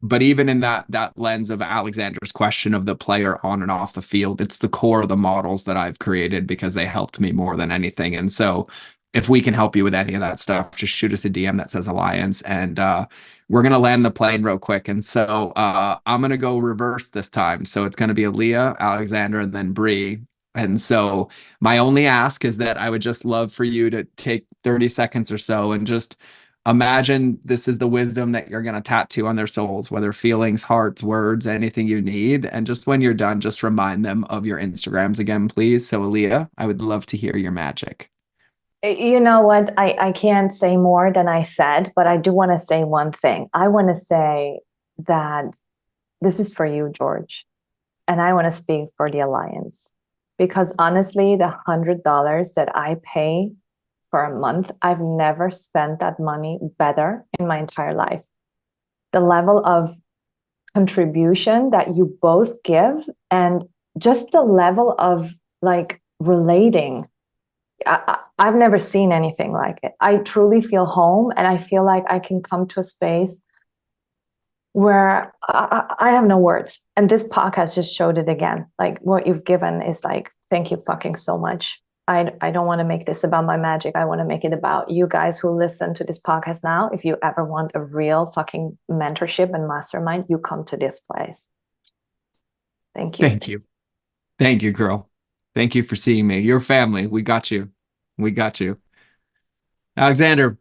But even in that lens of Alexander's question of the player on and off the field, it's the core of the models that I've created because they helped me more than anything. And so if we can help you with any of that stuff, just shoot us a DM that says Alliance and we're going to land the plane real quick. And so I'm going to go reverse this time. So it's going to be Aaliyah, Alexander, and then Bree. And so my only ask is that I would just love for you to take 30 seconds or so and just Imagine this is the wisdom that you're going to tattoo on their souls, whether feelings, hearts, words, anything you need. And just when you're done, just remind them of your Instagrams again, please. So Aaliyah, I would love to hear your magic. You know what? I can't say more than I said, but I do want to say one thing. I want to say that this is for you, George. And I want to speak for the Alliance. Because honestly, the $100 that I pay for a month, I've never spent that money better in my entire life. The level of contribution that you both give, and just the level of like relating. I've never seen anything like it. I truly feel home, and I feel like I can come to a space where I have no words. And this podcast just showed it again. Like, what you've given is like, thank you fucking so much. I don't want to make this about my magic. I want to make it about you guys who listen to this podcast now. If you ever want a real fucking mentorship and mastermind, you come to this place. Thank you. Thank you. Thank you, girl. Thank you for seeing me. Your family. We got you. We got you. Aleksander.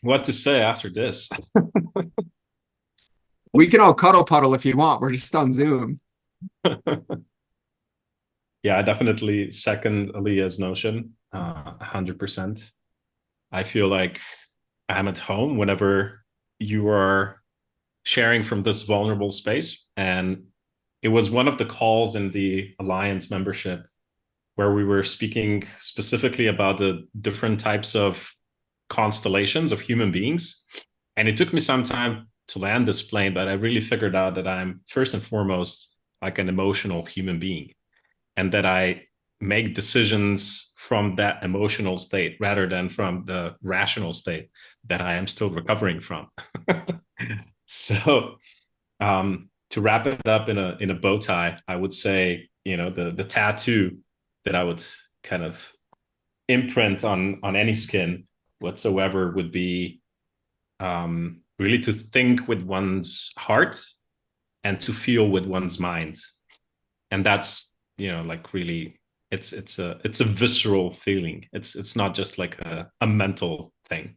What to say after this? We can all cuddle puddle if you want. We're just on Zoom. Yeah, I definitely second Aaliyah's notion, 100%. I feel like I'm at home whenever you are sharing from this vulnerable space. And it was one of the calls in the Alliance membership where we were speaking specifically about the different types of constellations of human beings. And it took me some time to land this plane, but I really figured out that I'm first and foremost like an emotional human being, and that I make decisions from that emotional state rather than from the rational state that I am still recovering from. So to wrap it up in a bow tie, I would say, the tattoo that I would kind of imprint on any skin whatsoever would be really to think with one's heart and to feel with one's mind. And that's, like really, it's a visceral feeling. It's not just like a mental thing.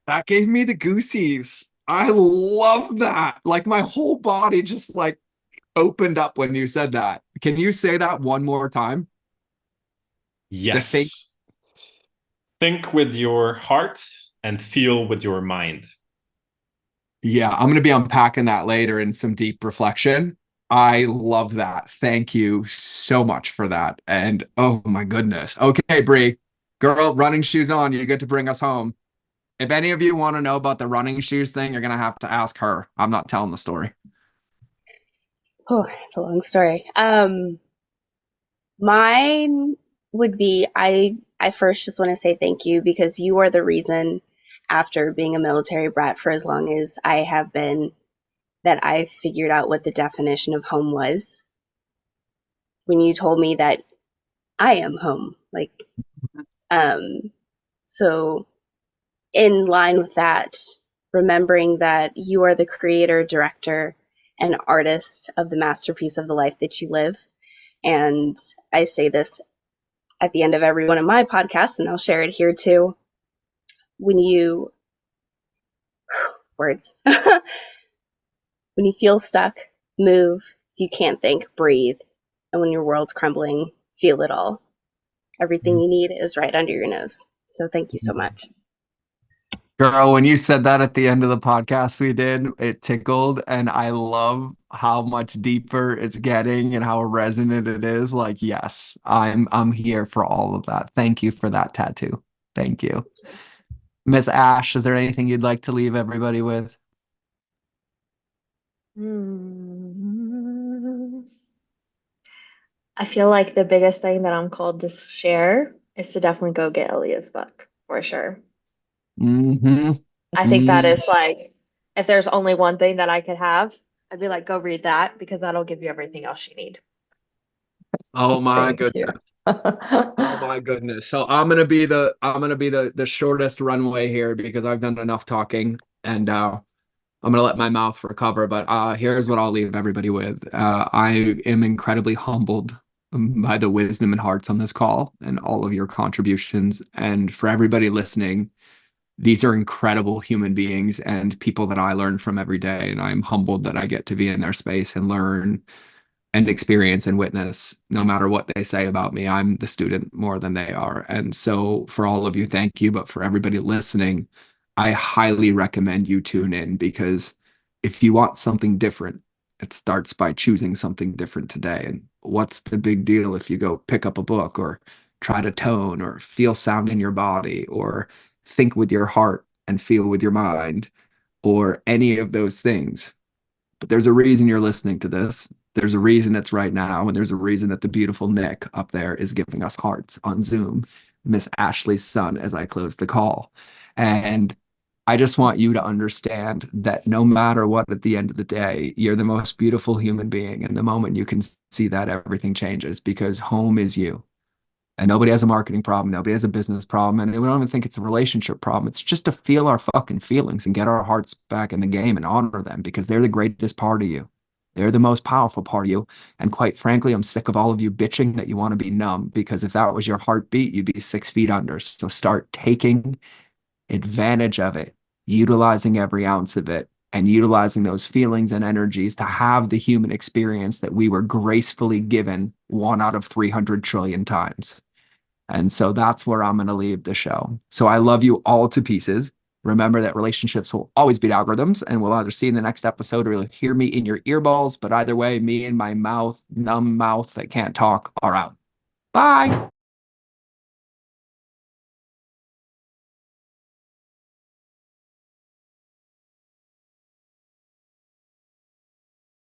That gave me the goosies. I love that. Like my whole body just like opened up when you said that. Can you say that one more time? Yes. Think with your heart and feel with your mind. Yeah, I'm going to be unpacking that later in some deep reflection. I love that. Thank you so much for that. And oh my goodness. Okay, Bree, girl, running shoes on. You get to bring us home. If any of you want to know about the running shoes thing, you're going to have to ask her. I'm not telling the story. Oh, it's a long story. Mine would be I first just want to say thank you, because you are the reason, after being a military brat for as long as I have been, that I figured out what the definition of home was. When you told me that I am home, like, so in line with that, remembering that you are the creator, director, and artist of the masterpiece of the life that you live. And I say this at the end of every one of my podcasts, and I'll share it here too. When you, words, when you feel stuck, move. If you can't think, breathe. And when your world's crumbling, feel it all. Everything you need is right under your nose. So thank you so much. Girl, when you said that at the end of the podcast we did, it tickled, and I love how much deeper it's getting and how resonant it is. Like, yes, I'm here for all of that. Thank you for that tattoo. Thank you. Miss Ash, is there anything you'd like to leave everybody with? I feel like the biggest thing that I'm called to share is to definitely go get Aaliyah's book for sure. Mm-hmm. I think that is like, if there's only one thing that I could have, I'd be like, go read that, because that'll give you everything else you need. Oh my Thank you. goodness. Oh my goodness. So I'm gonna be the shortest runway here because I've done enough talking, and I'm gonna let my mouth recover. But here's what I'll leave everybody with. I am incredibly humbled by the wisdom and hearts on this call and all of your contributions. And for everybody listening, these are incredible human beings and people that I learn from every day. And I'm humbled that I get to be in their space and learn and experience and witness. No matter what they say about me, I'm the student more than they are. And so for all of you, thank you. But for everybody listening, I highly recommend you tune in, because if you want something different, it starts by choosing something different today. And what's the big deal if you go pick up a book or try to tone or feel sound in your body or think with your heart and feel with your mind or any of those things? But there's a reason you're listening to this. There's a reason it's right now. And there's a reason that the beautiful Nick up there is giving us hearts on Zoom, Miss Ashley's son, as I close the call. And I just want you to understand that no matter what, at the end of the day, you're the most beautiful human being. And the moment you can see that, everything changes, because home is you. And nobody has a marketing problem. Nobody has a business problem. And we don't even think it's a relationship problem. It's just to feel our fucking feelings and get our hearts back in the game and honor them, because they're the greatest part of you. They're the most powerful part of you. And quite frankly, I'm sick of all of you bitching that you want to be numb, because if that was your heartbeat, you'd be 6 feet under. So start taking advantage of it, utilizing every ounce of it, and utilizing those feelings and energies to have the human experience that we were gracefully given 1 out of 300 trillion times. And so that's where I'm going to leave the show. So I love you all to pieces. Remember that relationships will always beat algorithms, and we'll either see in the next episode or you'll hear me in your earballs. But either way, me and my mouth, numb mouth that can't talk, are out. Bye.